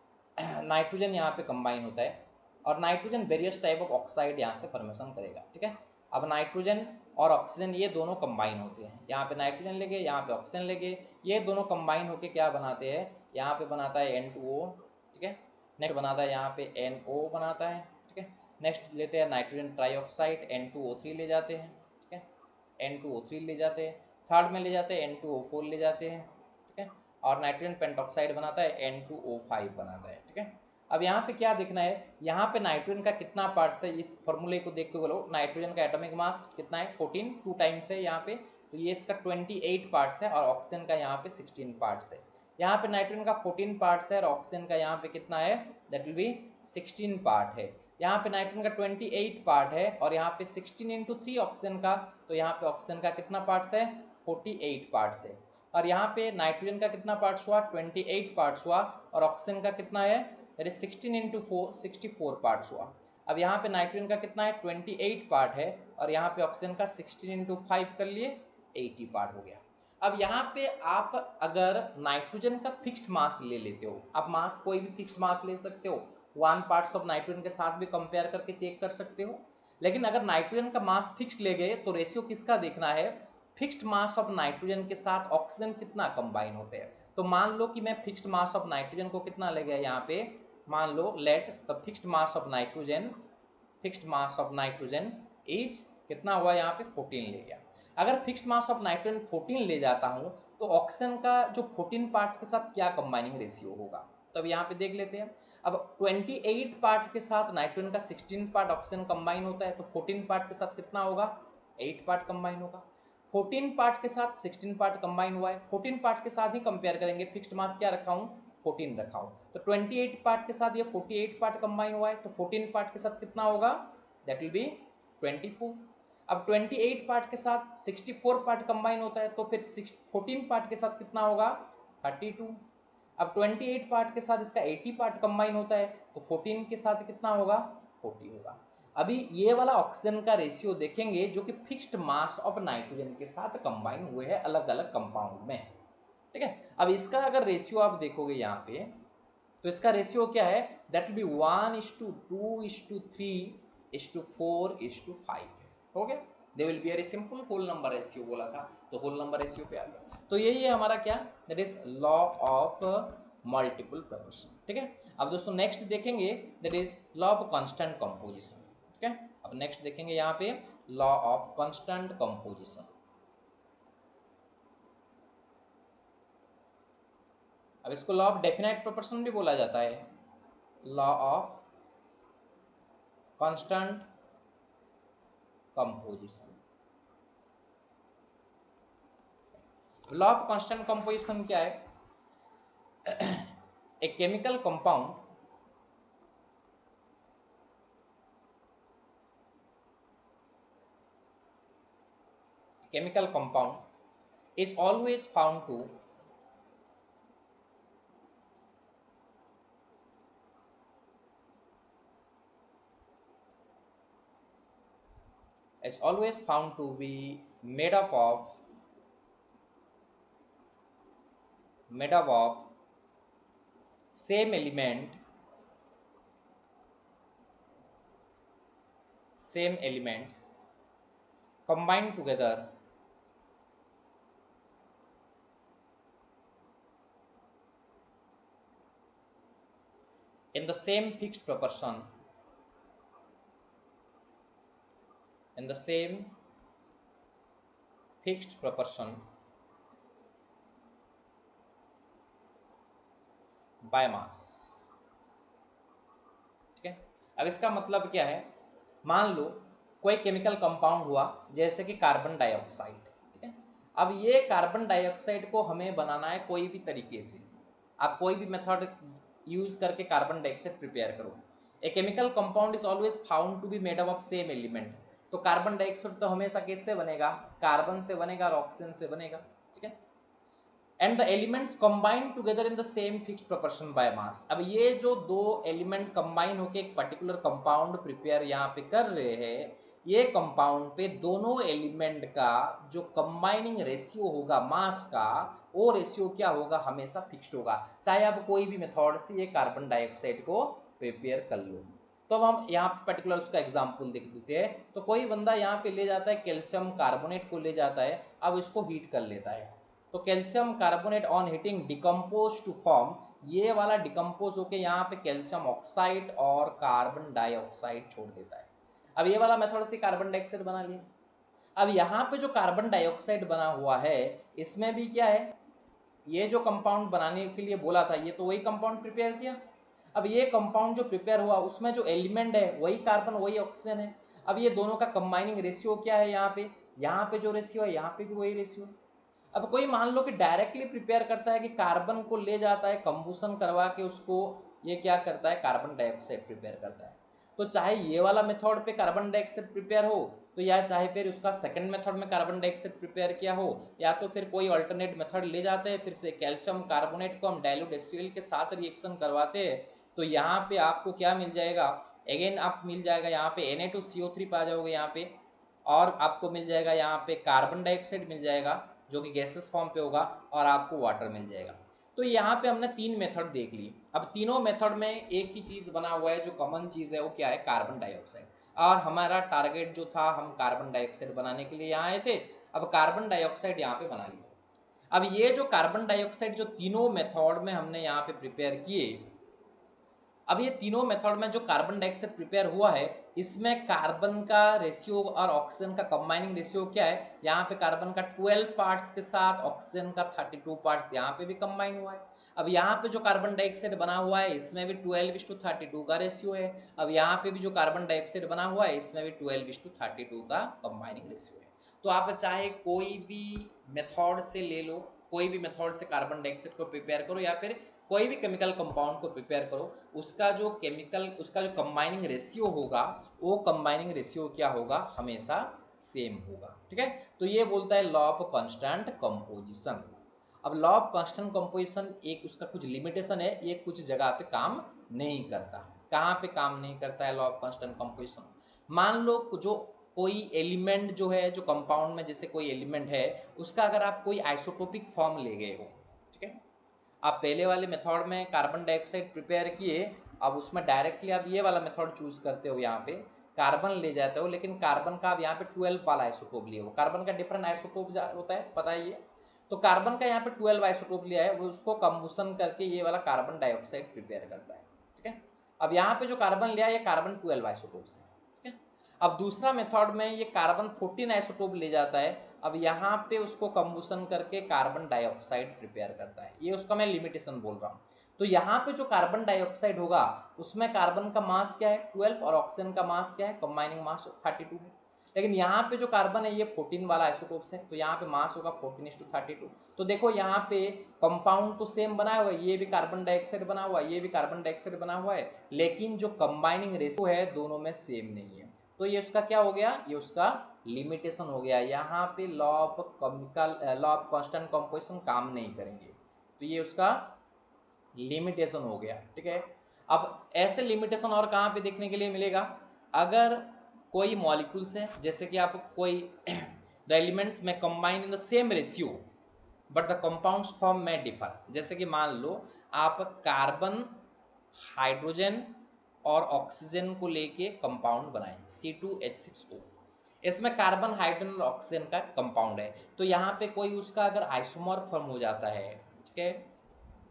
Speaker 1: नाइट्रोजन यहाँ पे कंबाइन होता है और nitrogen various type of oxide यहाँ से फॉर्मेशन करेगा, ठीक है। अब नाइट्रोजन और ऑक्सीजन ये दोनों कंबाइन होते हैं, यहाँ पे नाइट्रोजन लेंगे, यहाँ पे ऑक्सीजन लेंगे, ये दोनों कंबाइन होके क्या बनाते हैं, यहाँ पे बनाता है N2O, ठीक है। नेक्स्ट बनाता है यहाँ पे NO बनाता है, ठीक है। नेक्स्ट लेते हैं नाइट्रोजन ट्राईऑक्साइड N2O3 ले जाते हैं, ठीक है, N2O3 ले जाते हैं, थर्ड में ले जाते हैं N2O4 ले जाते हैं, ठीक है, और नाइट्रोजन पेंटॉक्साइड बनाता है N2O5 बनाता है, ठीक है। अब यहाँ पे क्या देखना है, यहाँ पे नाइट्रोजन का कितना पार्ट्स है, इस फॉर्मूले को देख के बोलो, नाइट्रोजन का एटॉमिक मास कितना है, 14, 2 टाइम्स है यहाँ पे, तो ये इसका 28 पार्ट्स है और ऑक्सीजन का यहाँ पे 16 पार्ट्स है। यहाँ पे नाइट्रोजन का 14 पार्ट्स है और ऑक्सीजन का यहाँ पे कितना है, दैट विल बी 16 पार्ट है। यहाँ पे नाइट्रोजन का 28 पार्ट है और यहाँ पे 16 × 3 ऑक्सीजन का, तो यहाँ पे ऑक्सीजन का कितना पार्ट्स है, 48 पार्ट्स है। और यहाँ पे नाइट्रोजन का कितना पार्ट्स हुआ, 28 पार्ट्स हुआ और ऑक्सीजन का कितना है, दैट इज 16 × 4 64 पार्ट्स हुआ। अब यहाँ पे नाइट्रोजन का कितना है, 28 पार्ट है और यहाँ पे ऑक्सीजन का 16 × 5 कर लिए 80 पार्ट हो गया। अब यहाँ पे आप अगर नाइट्रोजन का फिक्स्ड मास ले लेते हो, आप मास कोई भी फिक्स्ड मास ले सकते हो, 1 पार्ट्स ऑफ नाइट्रोजन के साथ भी कंपेयर करके चेक कर सकते हो। लेकिन अगर नाइट्रोजन का मास फिक्स्ड ले गए तो रेशियो किसका देखना है, फिक्स्ड मास ऑफ नाइट्रोजन के साथ ऑक्सीजन कितना कंबाइन होते हैं। तो मान लो कि मैं फिक्स्ड मास ऑफ नाइट्रोजन को कितना ले गया यहाँ पे, मान लो let the fixed mass of nitrogen, fixed mass of nitrogen is कितना हुआ यहाँ पे 14 ले गया। अगर फिक्स्ड मास ऑफ नाइट्रोजन 14 ले जाता हूं तो ऑक्सीजन का जो 14 पार्ट्स के साथ क्या कंबाइनिंग रेशियो होगा, तो अब यहाँ पे देख लेते हैं। अब 28 पार्ट के साथ नाइट्रोजन का 16 पार्ट ऑक्सीजन कंबाइन होता है, तो 14 पार्ट के साथ कितना होगा, 8 पार्ट कंबाइन होगा। 14 पार्ट के साथ 16 पार्ट कंबाइन हुआ है, 14 पार्ट के साथ ही कंपेयर करेंगे, फिक्स्ड मास क्या रखा हूँ, 14 रखा हूँ, तो 28 पार्ट के साथ ये 48 पार्ट कंबाइन हुआ है, तो 14 पार्ट के साथ कितना होगा, दैट विल बी 24। अब 28 पार्ट के साथ 64 पार्ट कंबाइन होता है, तो फिर 14 पार्ट के साथ कितना होगा, 32। अब 28 पार्ट के साथ इसका 80 पार्ट कंबाइन होता है, तो 14 के साथ कितना होगा, 40 होगा। अभी ये वाला ऑक्सीजन का रेशियो देखेंगे जो कि फिक्स्ड मास ऑफ नाइट्रोजन के साथ कंबाइन हुए हैं अलग अलग कंपाउंड में, ठीक है। अब इसका अगर रेशियो आप देखोगे यहाँ पे, तो इसका रेशियो क्या है, दैट विल बी 1:2:3:4:5 हो गया। They will be very simple whole number ratio बोला था, तो होल नंबर रेशियो पे आ गया। तो यही है हमारा क्या, that is law of multiple proportion, ठीक है। अब दोस्तों नेक्स्ट देखेंगे that is law of constant composition, ठीक है। अब नेक्स्ट देखेंगे यहाँ पे लॉ ऑफ कांस्टेंट कंपोजिशन। अब इसको लॉ ऑफ डेफिनाइट प्रोपोर्शन भी बोला जाता है, law of constant composition. Law of constant composition क्या है, ए chemical compound is always found to be made up of same elements combined together in the same fixed proportion, in the same fixed proportion by mass। ठीक है, अब इसका मतलब क्या है, मान लो कोई केमिकल कंपाउंड हुआ जैसे कि कार्बन डाइऑक्साइड। ठीक है, अब ये कार्बन डाइऑक्साइड को हमें बनाना है कोई भी तरीके से, आप कोई भी मेथड यूज करके कार्बन डाइऑक्साइड प्रिपेयर करो। A chemical compound is always found to be made up of same element. तो कार्बन डाइऑक्साइड तो हमेशा किससे बनेगा, कार्बन से बनेगा और ऑक्सीजन से बनेगा। ठीक है, and the elements combine together in the same fixed proportion by mass. अब ये जो दो एलिमेंट कंबाइन होकर एक पर्टिकुलर कंपाउंड प्रिपेयर यहाँ पे कर रहे हैं, ये कंपाउंड पे दोनों एलिमेंट का जो कंबाइनिंग रेशियो होगा मास का, वो रेशियो क्या होगा, हमेशा फिक्स्ड होगा, चाहे आप कोई भी मेथड से ये कार्बन डाइऑक्साइड को प्रिपेयर कर लो। तो अब हम यहाँ पे पर्टिकुलर उसका एग्जांपल देख लेते हैं। तो कोई बंदा यहाँ पे ले जाता है कैल्शियम कार्बोनेट को ले जाता है, अब इसको हीट कर लेता है। तो calcium carbonate on heating decompose to form, ये वाला डिकम्पोज होके यहाँ पे कैल्शियम ऑक्साइड और कार्बन डाइऑक्साइड छोड़ देता है। अब ये वाला मेथड से कार्बन डाइऑक्साइड बना लिया। अब यहाँ पे जो कार्बन डाइऑक्साइड बना हुआ है, इसमें भी क्या है, ये जो कंपाउंड बनाने के लिए बोला था, ये तो वही कंपाउंड प्रिपेयर किया। अब ये कंपाउंड जो प्रिपेयर हुआ उसमें जो एलिमेंट है वही कार्बन वही ऑक्सीजन है। अब ये दोनों का कंबाइनिंग रेशियो क्या है, यहाँ पे जो रेशियो है यहाँ पे भी वही रेशियो है। अब कोई मान लो कि डायरेक्टली प्रिपेयर करता है कि कार्बन को ले जाता है कंबूशन करवा के, उसको ये क्या करता है, कार्बन डाइऑक्साइड प्रिपेयर करता है। तो चाहे ये वाला मेथड पे कार्बन डाइऑक्साइड प्रिपेयर हो, तो या चाहे फिर उसका सेकंड मेथड में कार्बन डाइऑक्साइड प्रिपेयर किया हो, या तो फिर कोई अल्टरनेट मेथड ले जाते हैं, फिर से कैल्शियम कार्बोनेट को हम डाइल्यूट HCl के साथ रिएक्शन करवाते हैं, तो यहाँ पे आपको क्या मिल जाएगा, अगेन आप मिल जाएगा यहाँ पे Na2CO3 पा जाओगे यहाँ पे, और आपको मिल जाएगा यहाँ पे कार्बन डाइऑक्साइड मिल जाएगा जो कि गैसेस फॉर्म पे होगा, और आपको वाटर मिल जाएगा। तो यहाँ पे हमने तीन मेथड देख लिए। अब तीनों मेथड में एक ही चीज बना हुआ है, जो कॉमन चीज है वो क्या है, कार्बन डाइऑक्साइड। और हमारा टारगेट जो था, हम कार्बन डाइऑक्साइड बनाने के लिए यहाँ आए थे, अब कार्बन डाइऑक्साइड यहाँ पे बना लिया। अब ये जो कार्बन डाइऑक्साइड जो तीनों मेथड में हमने यहाँ पे प्रिपेयर किए, अब ये तीनों मेथड में जो कार्बन डाइऑक्साइड प्रिपेयर हुआ है, इसमें कार्बन का रेशियो और ऑक्सीजन का कंबाइनिंग रेशियो क्या है, यहाँ पे कार्बन का 12 पार्ट्स के साथ ऑक्सीजन का 32 पार्ट्स यहाँ पे भी कंबाइन हुआ है। अब यहाँ पे जो कार्बन डाइऑक्साइड बना हुआ है, इसमें भी 12:32 का रेशियो है। अब यहाँ पे भी जो कार्बन डाइऑक्साइड बना हुआ है, इसमें भी 12:32 का कंबाइनिंग रेशियो है। तो आप चाहे कोई भी मेथड से ले लो, कोई भी मेथड से कार्बन डाइऑक्साइड को प्रिपेयर करो, या फिर कोई भी केमिकल कंपाउंड को प्रिपेयर करो, उसका जो कंबाइनिंग रेशियो होगा, वो कंबाइनिंग रेशियो क्या होगा, हमेशा सेम होगा। ठीक है, तो ये बोलता है लॉ ऑफ कांस्टेंट कंपोजिशन। अब लॉ ऑफ कांस्टेंट कंपोजिशन एक उसका कुछ लिमिटेशन है, ये कुछ जगह पे काम नहीं करता। कहाँ पे काम नहीं करता है लॉ ऑफ कांस्टेंट कंपोजिशन, मान लो जो कोई एलिमेंट जो है, जो कंपाउंड में जैसे कोई एलिमेंट है, उसका अगर आप कोई आइसोटोपिक फॉर्म ले गए हो, ठीक है, आप पहले वाले मेथड में कार्बन डाइऑक्साइड प्रिपेयर किए, अब उसमें डायरेक्टली आप ये वाला मेथड चूज करते हो, यहाँ पे कार्बन ले जाते हो, लेकिन कार्बन का आप यहाँ पे 12 वाला आइसोटोप लिए हो। कार्बन का डिफरेंट आइसोटोप होता है, पता है ये, तो कार्बन का यहाँ पे 12 आइसोटोप लिया है, वो उसको कंबूशन करके ये वाला कार्बन डाइऑक्साइड प्रिपेयर करता है। ठीक है, अब यहाँ पे जो कार्बन लिया है, ये कार्बन 12 आइसोटोप से। ठीक है, अब दूसरा मेथड में ये कार्बन 14 आइसोटोप ले जाता है, अब यहाँ पे उसको कंबूशन करके कार्बन डाइऑक्साइड प्रिपेयर करता है। ये उसका मैं लिमिटेशन बोल रहा हूँ। तो यहाँ पे जो कार्बन डाइऑक्साइड होगा, उसमें कार्बन का मास क्या है, 12, और ऑक्सीजन का मास क्या है, कंबाइनिंग मास 32 है। लेकिन यहाँ पे जो कार्बन है, ये 14 वाला आइसोटोप है, तो यहाँ पे मास होगा 14:32। तो देखो यहाँ पे कंपाउंड तो सेम बना हुआ है, ये भी कार्बन डाइऑक्साइड बना हुआ है, ये भी कार्बन डाइऑक्साइड बना हुआ है, लेकिन जो कंबाइनिंग रेशियो है दोनों में सेम नहीं है। तो ये उसका क्या हो गया, ये उसका लिमिटेशन हो गया। यहाँ पे लॉ ऑफ कांस्टेंट कंपोजिशन काम नहीं करेंगे, तो ये उसका लिमिटेशन हो गया। ठीक है, अब ऐसे लिमिटेशन और कहाँ पे देखने के लिए मिलेगा, अगर कोई मॉलिक्यूल्स है, जैसे कि आप कोई द एलिमेंट्स में combine in the same ratio but the compounds form में डिफर। जैसे कि मान लो आप कार्बन, हाइड्रोजन और ऑक्सीजन को लेके कंपाउंड बनाए C2H6O, इसमें कार्बन, हाइड्रोजन और ऑक्सीजन का कंपाउंड है। तो यहाँ पे कोई उसका अगर आइसोमर फॉर्म हो जाता है, ठीक है,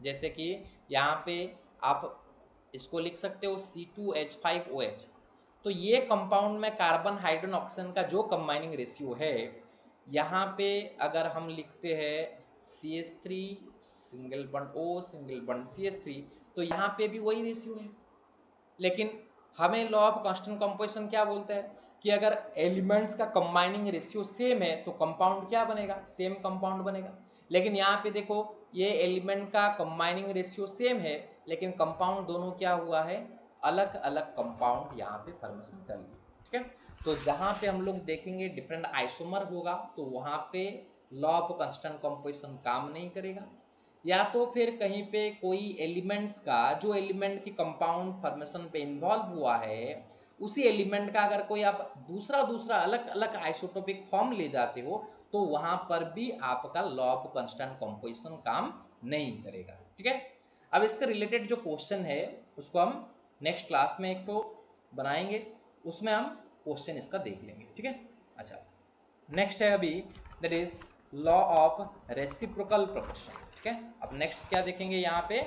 Speaker 1: जैसे कि यहाँ पे आप इसको लिख सकते हो C2H5OH। तो ये कंपाउंड में कार्बन हाइड्रोजन ऑक्सीजन का जो कंबाइनिंग रेशियो है, यहाँ पे अगर हम लिखते हैं CH3 single bond O single bond CH3, तो यहाँ पे भी वही रेशियो है। लेकिन हमें लॉ ऑफ कांस्टेंट कंपोजिशन क्या बोलता है कि अगर एलिमेंट्स का कंबाइनिंग रेशियो सेम है तो कंपाउंड क्या बनेगा, सेम कंपाउंड बनेगा। लेकिन यहाँ पे देखो ये एलिमेंट का कंबाइनिंग रेशियो सेम है, लेकिन कंपाउंड दोनों क्या हुआ है, अलग अलग कंपाउंड यहाँ पे फॉर्मेशन कर लिया। ठीक है, तो जहाँ पे हम लोग देखेंगे डिफरेंट आइसोमर होगा तो वहाँ पे लॉ ऑफ कांस्टेंट कंपोजिशन काम नहीं करेगा। या तो फिर कहीं पे कोई एलिमेंट्स का, जो एलिमेंट की कंपाउंड फॉर्मेशन पे इन्वॉल्व हुआ है, उसी एलिमेंट का अगर कोई आप दूसरा दूसरा अलग अलग आइसोटोपिक फॉर्म ले जाते हो तो वहां पर भी आपका लॉ ऑफ कांस्टेंट कंपोजिशन काम नहीं करेगा। ठीक है, अब इसके रिलेटेड जो क्वेश्चन है उसको हम नेक्स्ट क्लास में एक तो बनाएंगे, उसमें हम क्वेश्चन इसका देख लेंगे। ठीक है, अच्छा नेक्स्ट है अभी that is law of reciprocal proportion. ठीक है, अब नेक्स्ट क्या देखेंगे, यहाँ पे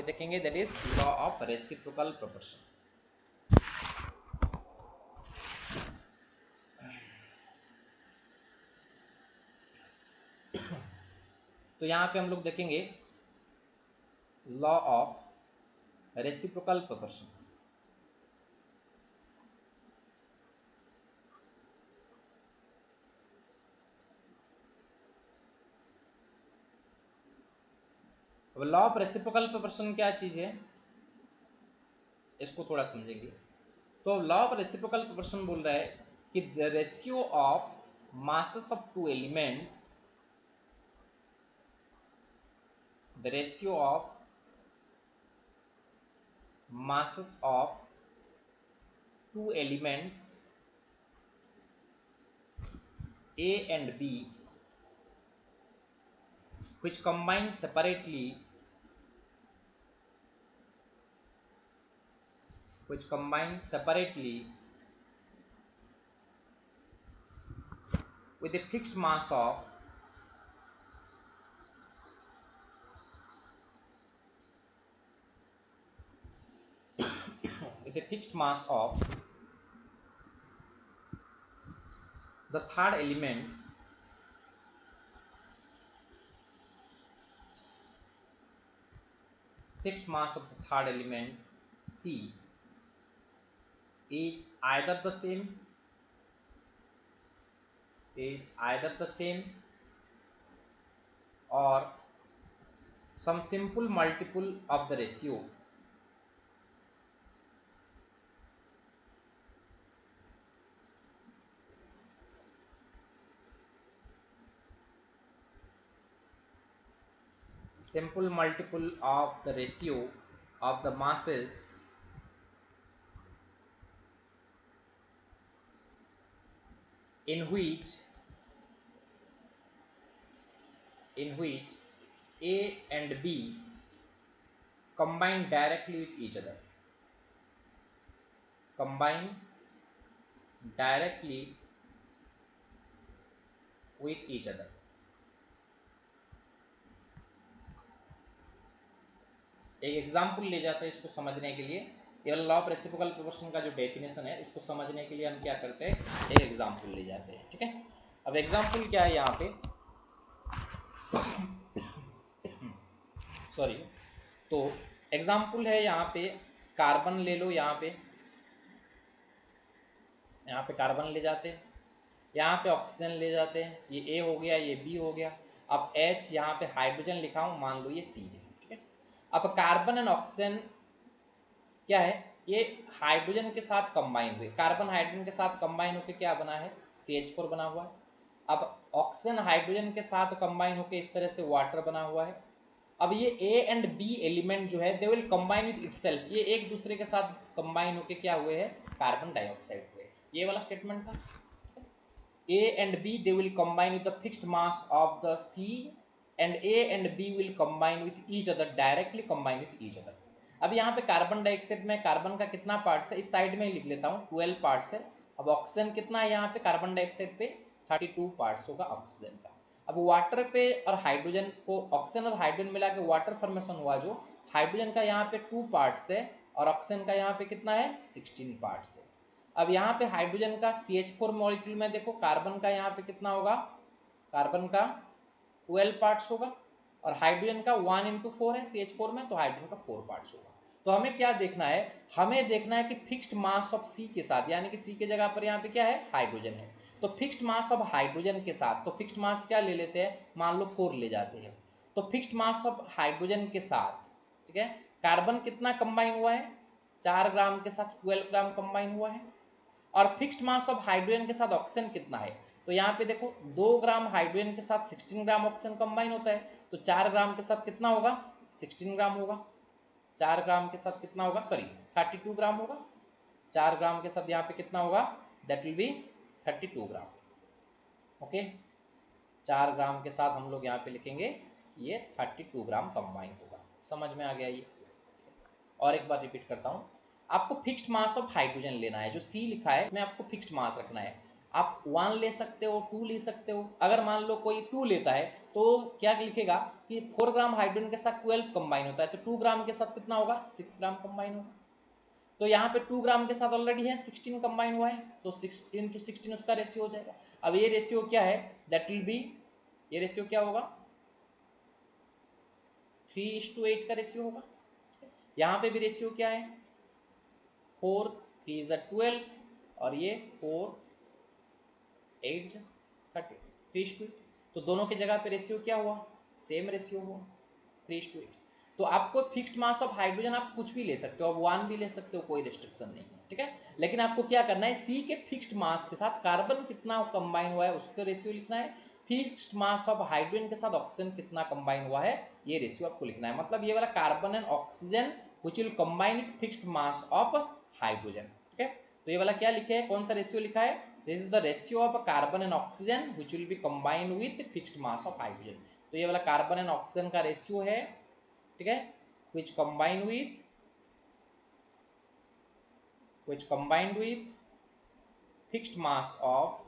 Speaker 1: देखेंगे that is law of reciprocal proportion. तो यहाँ पे हम लोग देखेंगे लॉ ऑफ रेसिप्रोकल प्रोपोर्शन। अब लॉ ऑफ रेसिप्रोकल प्रोपोर्शन क्या चीज है, इसको थोड़ा समझेंगे। तो लॉ ऑफ रेसिप्रोकल प्रोपोर्शन बोल रहा है कि the ratio of masses of two element, the ratio of masses of two elements A and B which combine separately with a fixed mass of the third element fixed mass of the third element C is either the same or some simple multiple of the ratio of the masses in which A and B combine directly with each other. एक example ले जाते हैं इसको समझने के लिए। ये law of reciprocal proportion का जो डेफिनेशन है इसको समझने के लिए हम क्या करते हैं, एक एग्जाम्पल ले जाते हैं। ठीक है, अब एग्जाम्पल क्या है यहाँ पे सॉरी, तो एग्जाम्पल है यहाँ पे कार्बन ले लो, यहाँ पे कार्बन ले जाते हैं, यहाँ पे ऑक्सीजन ले जाते हैं, ये ए हो गया, ये बी हो गया। अब H यहाँ पे हाइड्रोजन लिखा हूँ, मान लो ये सी है। ठीक है, अब कार्बन एंड ऑक्सीजन क्या है, ये हाइड्रोजन के साथ कंबाइन हुए, कार्बन हाइड्रोजन के साथ कंबाइन होकर क्या बना है, CH4 बना हुआ है। अब ऑक्सीजन हाइड्रोजन के साथ कंबाइन होकर इस तरह से वाटर बना हुआ है। अब ये ए एंड बी एलिमेंट जो है they will combine with itself, ये एक दूसरे के साथ कंबाइन होकर क्या हुए हैं, कार्बन डाइऑक्साइड हुए। ये वाला स्टेटमेंट था, A and B they will combine with the fixed mass of the C and A and B will combine with each other, directly combine with each other। अब यहाँ पे कार्बन डाइऑक्साइड में carbon का कितना parts है, इस side में लिख लेता हूँ 12 पार्ट्स है। अब ऑक्सीजन कितना है यहाँ पे, कार्बन डाइऑक्साइड पे 32 पार्ट्स होगा ऑक्सीजन का। अब वाटर पे और हाइड्रोजन को, ऑक्सीजन और हाइड्रोजन मिला के वाटर फॉर्मेशन हुआ, जो हाइड्रोजन का यहाँ पे 2 पार्ट्स है, और ऑक्सीजन का यहाँ पे कितना है 16 पार्ट्स है। अब यहाँ पे हाइड्रोजन का CH4 मॉलिक्यूल में देखो कार्बन का यहाँ पे कितना होगा, कार्बन का 12 पार्ट्स होगा और हाइड्रोजन का 1 × 4 है CH4 में, तो हाइड्रोजन का 4 पार्ट्स होगा। तो हमें क्या देखना है, हमें देखना है कि फिक्स्ड मास ऑफ C के साथ, यानी कि C के जगह पर यहाँ पे क्या है हाइड्रोजन है, तो फिक्स्ड मास ऑफ हाइड्रोजन के साथ, तो फिक्स्ड मास क्या ले लेते हैं, मान लो 4 ले जाते हैं, तो फिक्स्ड मास ऑफ हाइड्रोजन के साथ, ठीक है, कार्बन कितना कंबाइन हुआ है 4 ग्राम के साथ 12 ग्राम कंबाइन हुआ है, और फिक्स्ड मास ऑफ हाइड्रोजन के साथ ऑक्सीजन कितना है, तो यहाँ पे देखो 2 ग्राम हाइड्रोजन के साथ 16 ग्राम ऑक्सीजन कंबाइन होता है, तो 4 ग्राम के साथ कितना होगा 16 ग्राम होगा, 4 ग्राम के साथ कितना होगा, सॉरी 32 ग्राम होगा, 4 ग्राम के साथ यहाँ पे कितना होगा, that will B 32 gram. Okay, 4 ग्राम के साथ हम लोग यहाँ पे लिखेंगे ये 32 ग्राम कंबाइन होगा। समझ में आ गया ये। और एक बार रिपीट करता हूँ, आपको फिक्स्ड मास ऑफ हाइड्रोजन लेना है, जो C लिखा है इसमें आपको फिक्स्ड मास रखना है। आप 1 ले सकते हो, 2 ले सकते हो। अगर मान लो कोई 2 लेता है तो क्या लिखेगा कि 4 ग्राम हाइड्रोजन के साथ 12 कंबाइन होता है, तो 2 ग्राम के साथ कितना होगा 6 ग्राम कंबाइन होगा। तो यहाँ पे 2 ग्राम के साथ ऑलरेडी है 16 कंबाइन हुआ है, तो 6 × 16 उसका रेशियो हो जाएगा। अब ये रेशियो क्या है, दैट विल बी, ये रेशियो क्या होगा 3:8 का रेशियो होगा। यहाँ पे भी रेशियो क्या है 4 3 = 12 और ये 4 8 30 3:8, तो दोनों की जगह पे रेशियो क्या हुआ, सेम रेशियो हुआ 3:8। तो आपको फिक्स्ड मास ऑफ हाइड्रोजन आप कुछ भी ले सकते हो, अब 1 भी ले सकते हो, कोई रिस्ट्रिक्शन नहीं है, ठीक है। लेकिन आपको क्या करना है, C के फिक्स्ड मास के साथ कार्बन कितना कंबाइन हुआ है उसका रेशियो लिखना है, फिक्स्ड मास ऑफ हाइड्रोजन के साथ ऑक्सीजन कितना कंबाइन हुआ है ये रेशियो आपको लिखना है। मतलब ये वाला carbon and oxygen which will combine with fixed mass of hydrogen, ठीक है। तो ये वाला क्या लिखे है, कौन सा रेशियो लिखा है, this is the ratio of carbon and oxygen which will be combined with fixed mass of hydrogen. तो ये वाला कार्बन एंड ऑक्सीजन का रेशियो है, ठीक है, which combined with fixed mass of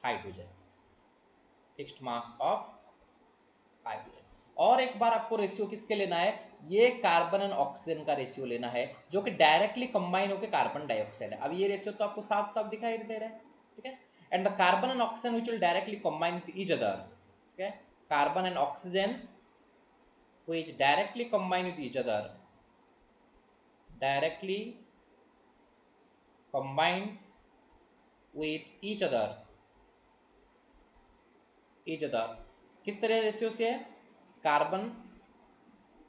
Speaker 1: hydrogen, fixed mass of hydrogen. और एक बार आपको रेशियो किसके लेना है, ये कार्बन एंड ऑक्सीजन का रेशियो लेना है जो कि डायरेक्टली कंबाइन होकर कार्बन डाइऑक्साइड है। अब ये रेशियो तो आपको साफ साफ दिखाई दे रहा है, ठीक है। And the carbon and oxygen which will directly combine with each other, ठीक है, carbon and oxygen which directly combine with each other, directly combine with each other किस तरह रेशियो से है, कार्बन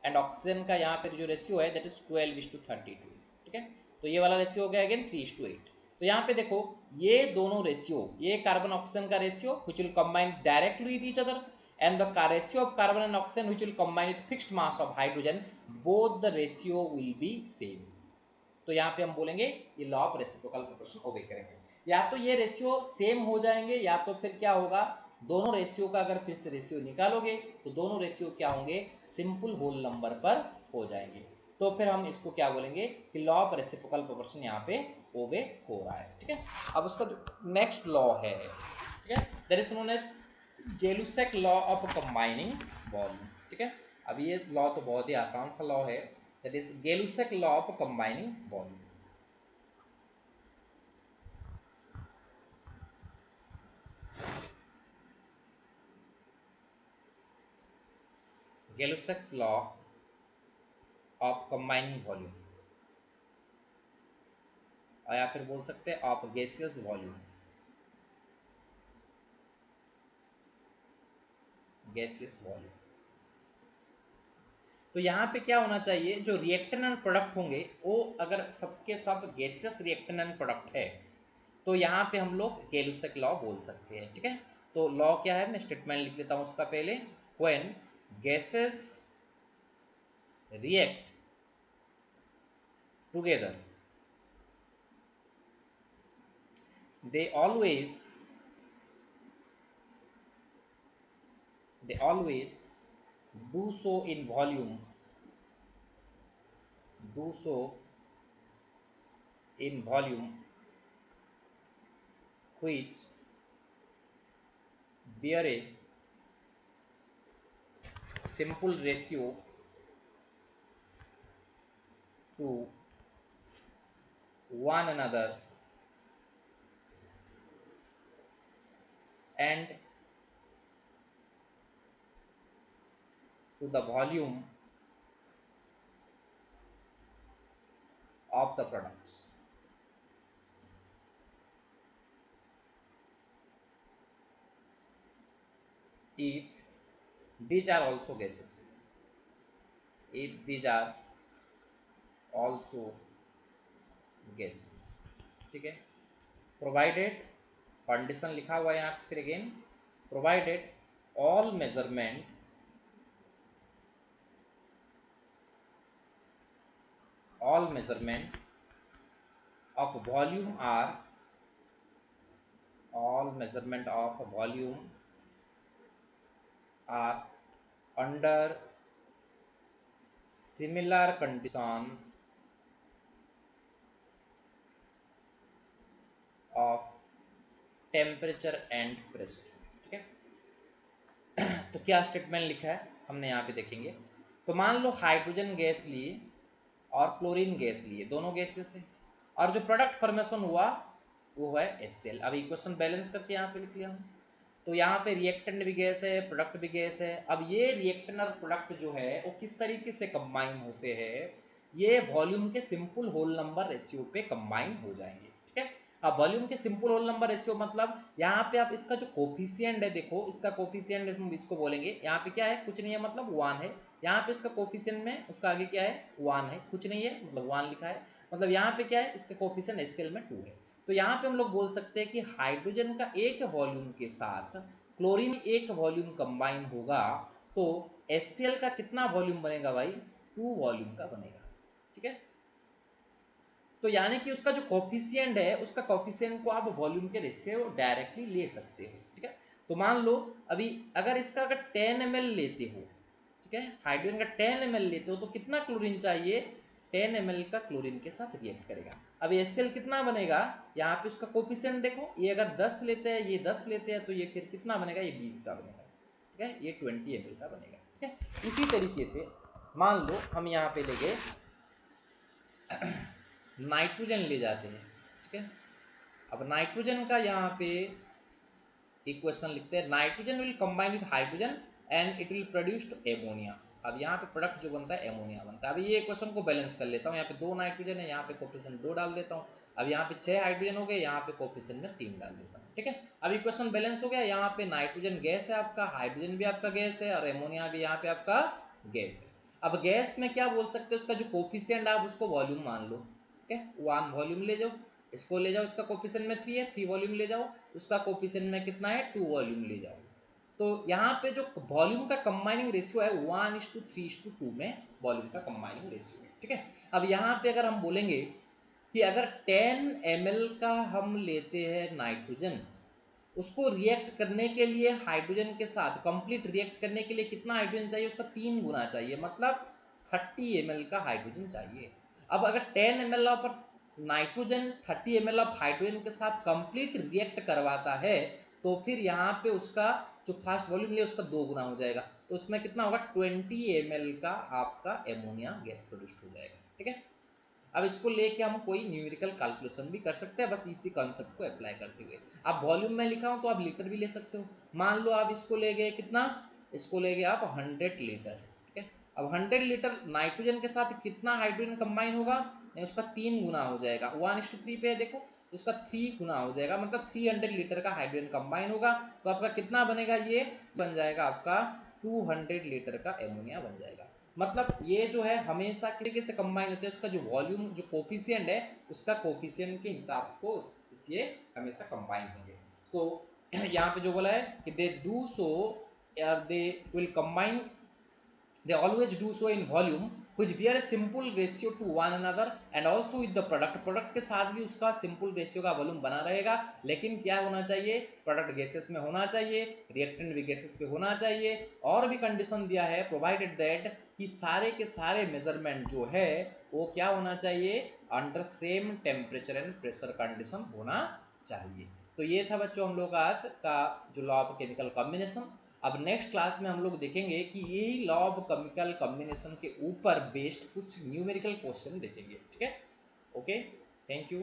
Speaker 1: एंड ऑक्सीजन का यहाँ पर जो रेशियो है दैट इज 12:32, ठीक है। तो ये वाला रेशियो हो गया अगेन 3:8। तो यहाँ पे देखो ये दोनों रेशियो, ये कार्बन ऑक्सीजन का ratio which will combine directly with each other and the ratio of carbon and oxygen which will combine with fixed mass of hydrogen, both the ratio will be same। तो यहाँ पे हम बोलेंगे ये law of reciprocal proportion ओबे करेंगे, या तो ये रेशियो सेम हो जाएंगे या तो फिर क्या होगा, दोनों रेशियो का अगर फिर से रेशियो निकालोगे तो दोनों रेशियो क्या होंगे, सिंपल होल नंबर पर हो जाएंगे। तो फिर हम इसको क्या बोलेंगे कि लॉ ऑफ रेसिप्रोकल प्रोपोर्शन यहाँ पे ओबे हो रहा है, ठीक है। अब उसका जो नेक्स्ट लॉ है, ठीक है, that is known as Gay Lussac law of combining volume, ठीक है। अब ये लॉ तो बहुत ही आसान सा लॉ है, that is Gay Lussac law of combining volume. Gay Lussac's law of combining volume, और या फिर बोल सकते हैं of gaseous volume, gaseous volume. तो यहाँ पे क्या होना चाहिए, जो रिएक्टेंट एंड प्रोडक्ट होंगे वो अगर सबके सब गैसियस रिएक्टेंट एंड प्रोडक्ट है तो यहाँ पे हम लोग गेलुसेक लॉ बोल सकते हैं, ठीक है। तो लॉ क्या है, मैं स्टेटमेंट लिख लेता हूँ उसका पहले, when gases react together they always do so in volume which bear a simple ratio to one another and to the volume of the products. If these are also gases, if these are also gases, ठीक है, provided, condition लिखा हुआ है यहाँ फिर again, provided all measurement of volume are, all measurement of volume are under similar condition of temperature and pressure, ठीक है। तो क्या स्टेटमेंट लिखा है हमने यहाँ पे देखेंगे। तो मान लो हाइड्रोजन गैस लिए और क्लोरीन गैस लिए, दोनों गैसेस है, और जो प्रोडक्ट फॉर्मेशन हुआ वो है HCl। अब इक्वेशन बैलेंस करके यहाँ पे लिख लिया हूँ। तो यहाँ पे रिएक्टेंट भी गैस है, प्रोडक्ट भी गैस है। अब ये रिएक्टेंट और प्रोडक्ट जो है वो किस तरीके से कंबाइन होते हैं, ये वॉल्यूम के सिंपल होल नंबर रेशियो पे कंबाइन हो जाएंगे, ठीक है। अब वॉल्यूम के सिंपल होल नंबर रेशियो मतलब यहाँ पे आप इसका जो कोफिशिएंट है, देखो इसका कोफिशिएंट हम इसको बोलेंगे, यहाँ पे क्या है, कुछ नहीं है मतलब 1 है। यहाँ पे इसका कोफिशिएंट में उसका आगे क्या है 1 है, कुछ नहीं है मतलब 1 लिखा है। मतलब यहाँ पे क्या है, इसका कोफिशिएंट HCl में 2 है। तो यहाँ पे हम लोग बोल सकते हैं कि हाइड्रोजन का एक वॉल्यूम के साथ क्लोरीन एक वॉल्यूम कंबाइन होगा तो HCl का कितना वॉल्यूम बनेगा भाई, 2 वॉल्यूम का बनेगा, ठीक है। तो यानी कि उसका जो कोफिशिएंट है, उसका कोफिशिएंट को आप वॉल्यूम के रेशियो डायरेक्टली ले सकते हो, ठीक है। तो मान लो अभी अगर इसका अगर 10 ml लेते हो, ठीक है, हाइड्रोजन का 10 ml लेते हो तो कितना क्लोरीन चाहिए, 10 ml का क्लोरीन के साथ रिएक्ट करेगा। अब HCl कितना बनेगा, यहाँ पे उसका कोफिशिएंट देखो, ये अगर 10 लेते हैं, ये 10 लेते हैं, तो ये फिर कितना बनेगा, ये 20 का बनेगा, ठीक है, ये 20 ml का बनेगा, ठीक है। इसी तरीके से मान लो हम यहाँ पे ले गए नाइट्रोजन ले जाते हैं, ठीक है। अब नाइट्रोजन का यहाँ पे इक्वेशन लिखते हैं, nitrogen will combine with hydrogen and it will produce ammonia. अब यहाँ पे प्रोडक्ट जो बनता है एमोनिया बनता है। अब ये इक्वेशन को बैलेंस कर लेता हूँ, यहाँ पे 2 नाइट्रोजन है, यहाँ पे कोफिशिएंट 2 डाल देता हूँ। अब यहाँ पे 6 हाइड्रोजन हो गए, यहाँ पे कोफिशिएंट में 3 डाल देता हूँ, ठीक है। अब इक्वेशन बैलेंस हो गया, यहाँ पे नाइट्रोजन गैस है आपका, हाइड्रोजन भी आपका गैस है और एमोनिया भी यहाँ पे आपका गैस है। अब गैस में क्या बोल सकते हैं, उसका जो कोफिशिएंट आप उसको वॉल्यूम मान लो, ठीक है, 1 वॉल्यूम ले जाओ, इसको ले जाओ, इसका कोफिशिएंट में 3 है, 3 वॉल्यूम ले जाओ, उसका कोफिशिएंट में कितना है 2 वॉल्यूम ले जाओ। तो यहाँ पे जो वॉल्यूम का कंबाइनिंग रेशियो है 1:3:2 में वॉल्यूम का कंबाइनिंग रेशियो है, ठीक है। अब यहाँ पे अगर हम बोलेंगे कि अगर 10 ml का हम लेते हैं नाइट्रोजन, उसको रिएक्ट करने के लिए हाइड्रोजन के साथ कंप्लीट रिएक्ट करने के लिए कितना हाइड्रोजन चाहिए, उसका 3 गुना चाहिए, मतलब 30 ml का हाइड्रोजन चाहिए। अब अगर 10 ml of nitrogen 30 ml of hydrogen के साथ कंप्लीट रिएक्ट करवाता है तो फिर यहाँ पे उसका जो फर्स्ट वॉल्यूम ले उसका 2 गुना हो जाएगा, तो उसमें कितना होगा 20 ml का आपका एमोनिया गैस प्रोड्यूस हो जाएगा, ठीक है। अब इसको लेके हम कोई न्यूमेरिकल कैलकुलेशन भी कर सकते हैं, बस इसी कॉन्सेप्ट को अप्लाई करते हुए। आप वॉल्यूम में लिखा हूं तो आप लीटर भी ले सकते हो। मान लो आप इसको ले गए कितना, इसको ले गए आप 100 लीटर, ठीक है। अब 100 लीटर नाइट्रोजन के साथ कितना हाइड्रोजन कंबाइन होगा, नहीं उसका 3 गुना हो जाएगा, 1:3 पे है देखो, उसका 3 गुना हो जाएगा, मतलब 300 लीटर का हाइड्रोजन कंबाइन होगा। तो आपका कितना बनेगा, ये बन जाएगा आपका 200 लीटर का एमोनिया बन जाएगा। मतलब ये जो है हमेशा किस तरीके से कंबाइन होते हैं, उसका जो वॉल्यूम जो कोफिशिएंट है उसका कोफिशिएंट के हिसाब को ये हमेशा कंबाइन होंगे। तो यहाँ पे जो बोला है कि दे डू सो और they will combine, they always do so in volume which bear a simple ratio to one another and also with the product के साथ भी उसका simple ratio का वॉल्यूम बना रहेगा। लेकिन क्या होना चाहिए, प्रोडक्ट गैसेस में होना चाहिए, रिएक्टेंट भी गैसेस पे होना चाहिए, और भी कंडीशन दिया है प्रोवाइडेड दैट कि सारे के सारे मेजरमेंट जो है वो क्या होना चाहिए, under same temperature and pressure condition होना चाहिए। तो ये था बच्चों हम लोग आज का जो लॉ ऑफ केमिकल कॉम्बिनेशन। अब नेक्स्ट क्लास में हम लोग देखेंगे कि यही लॉ ऑफ केमिकल कॉम्बिनेशन के ऊपर बेस्ड कुछ न्यूमेरिकल क्वेश्चन देखेंगे, ठीक है। Okay, thank you.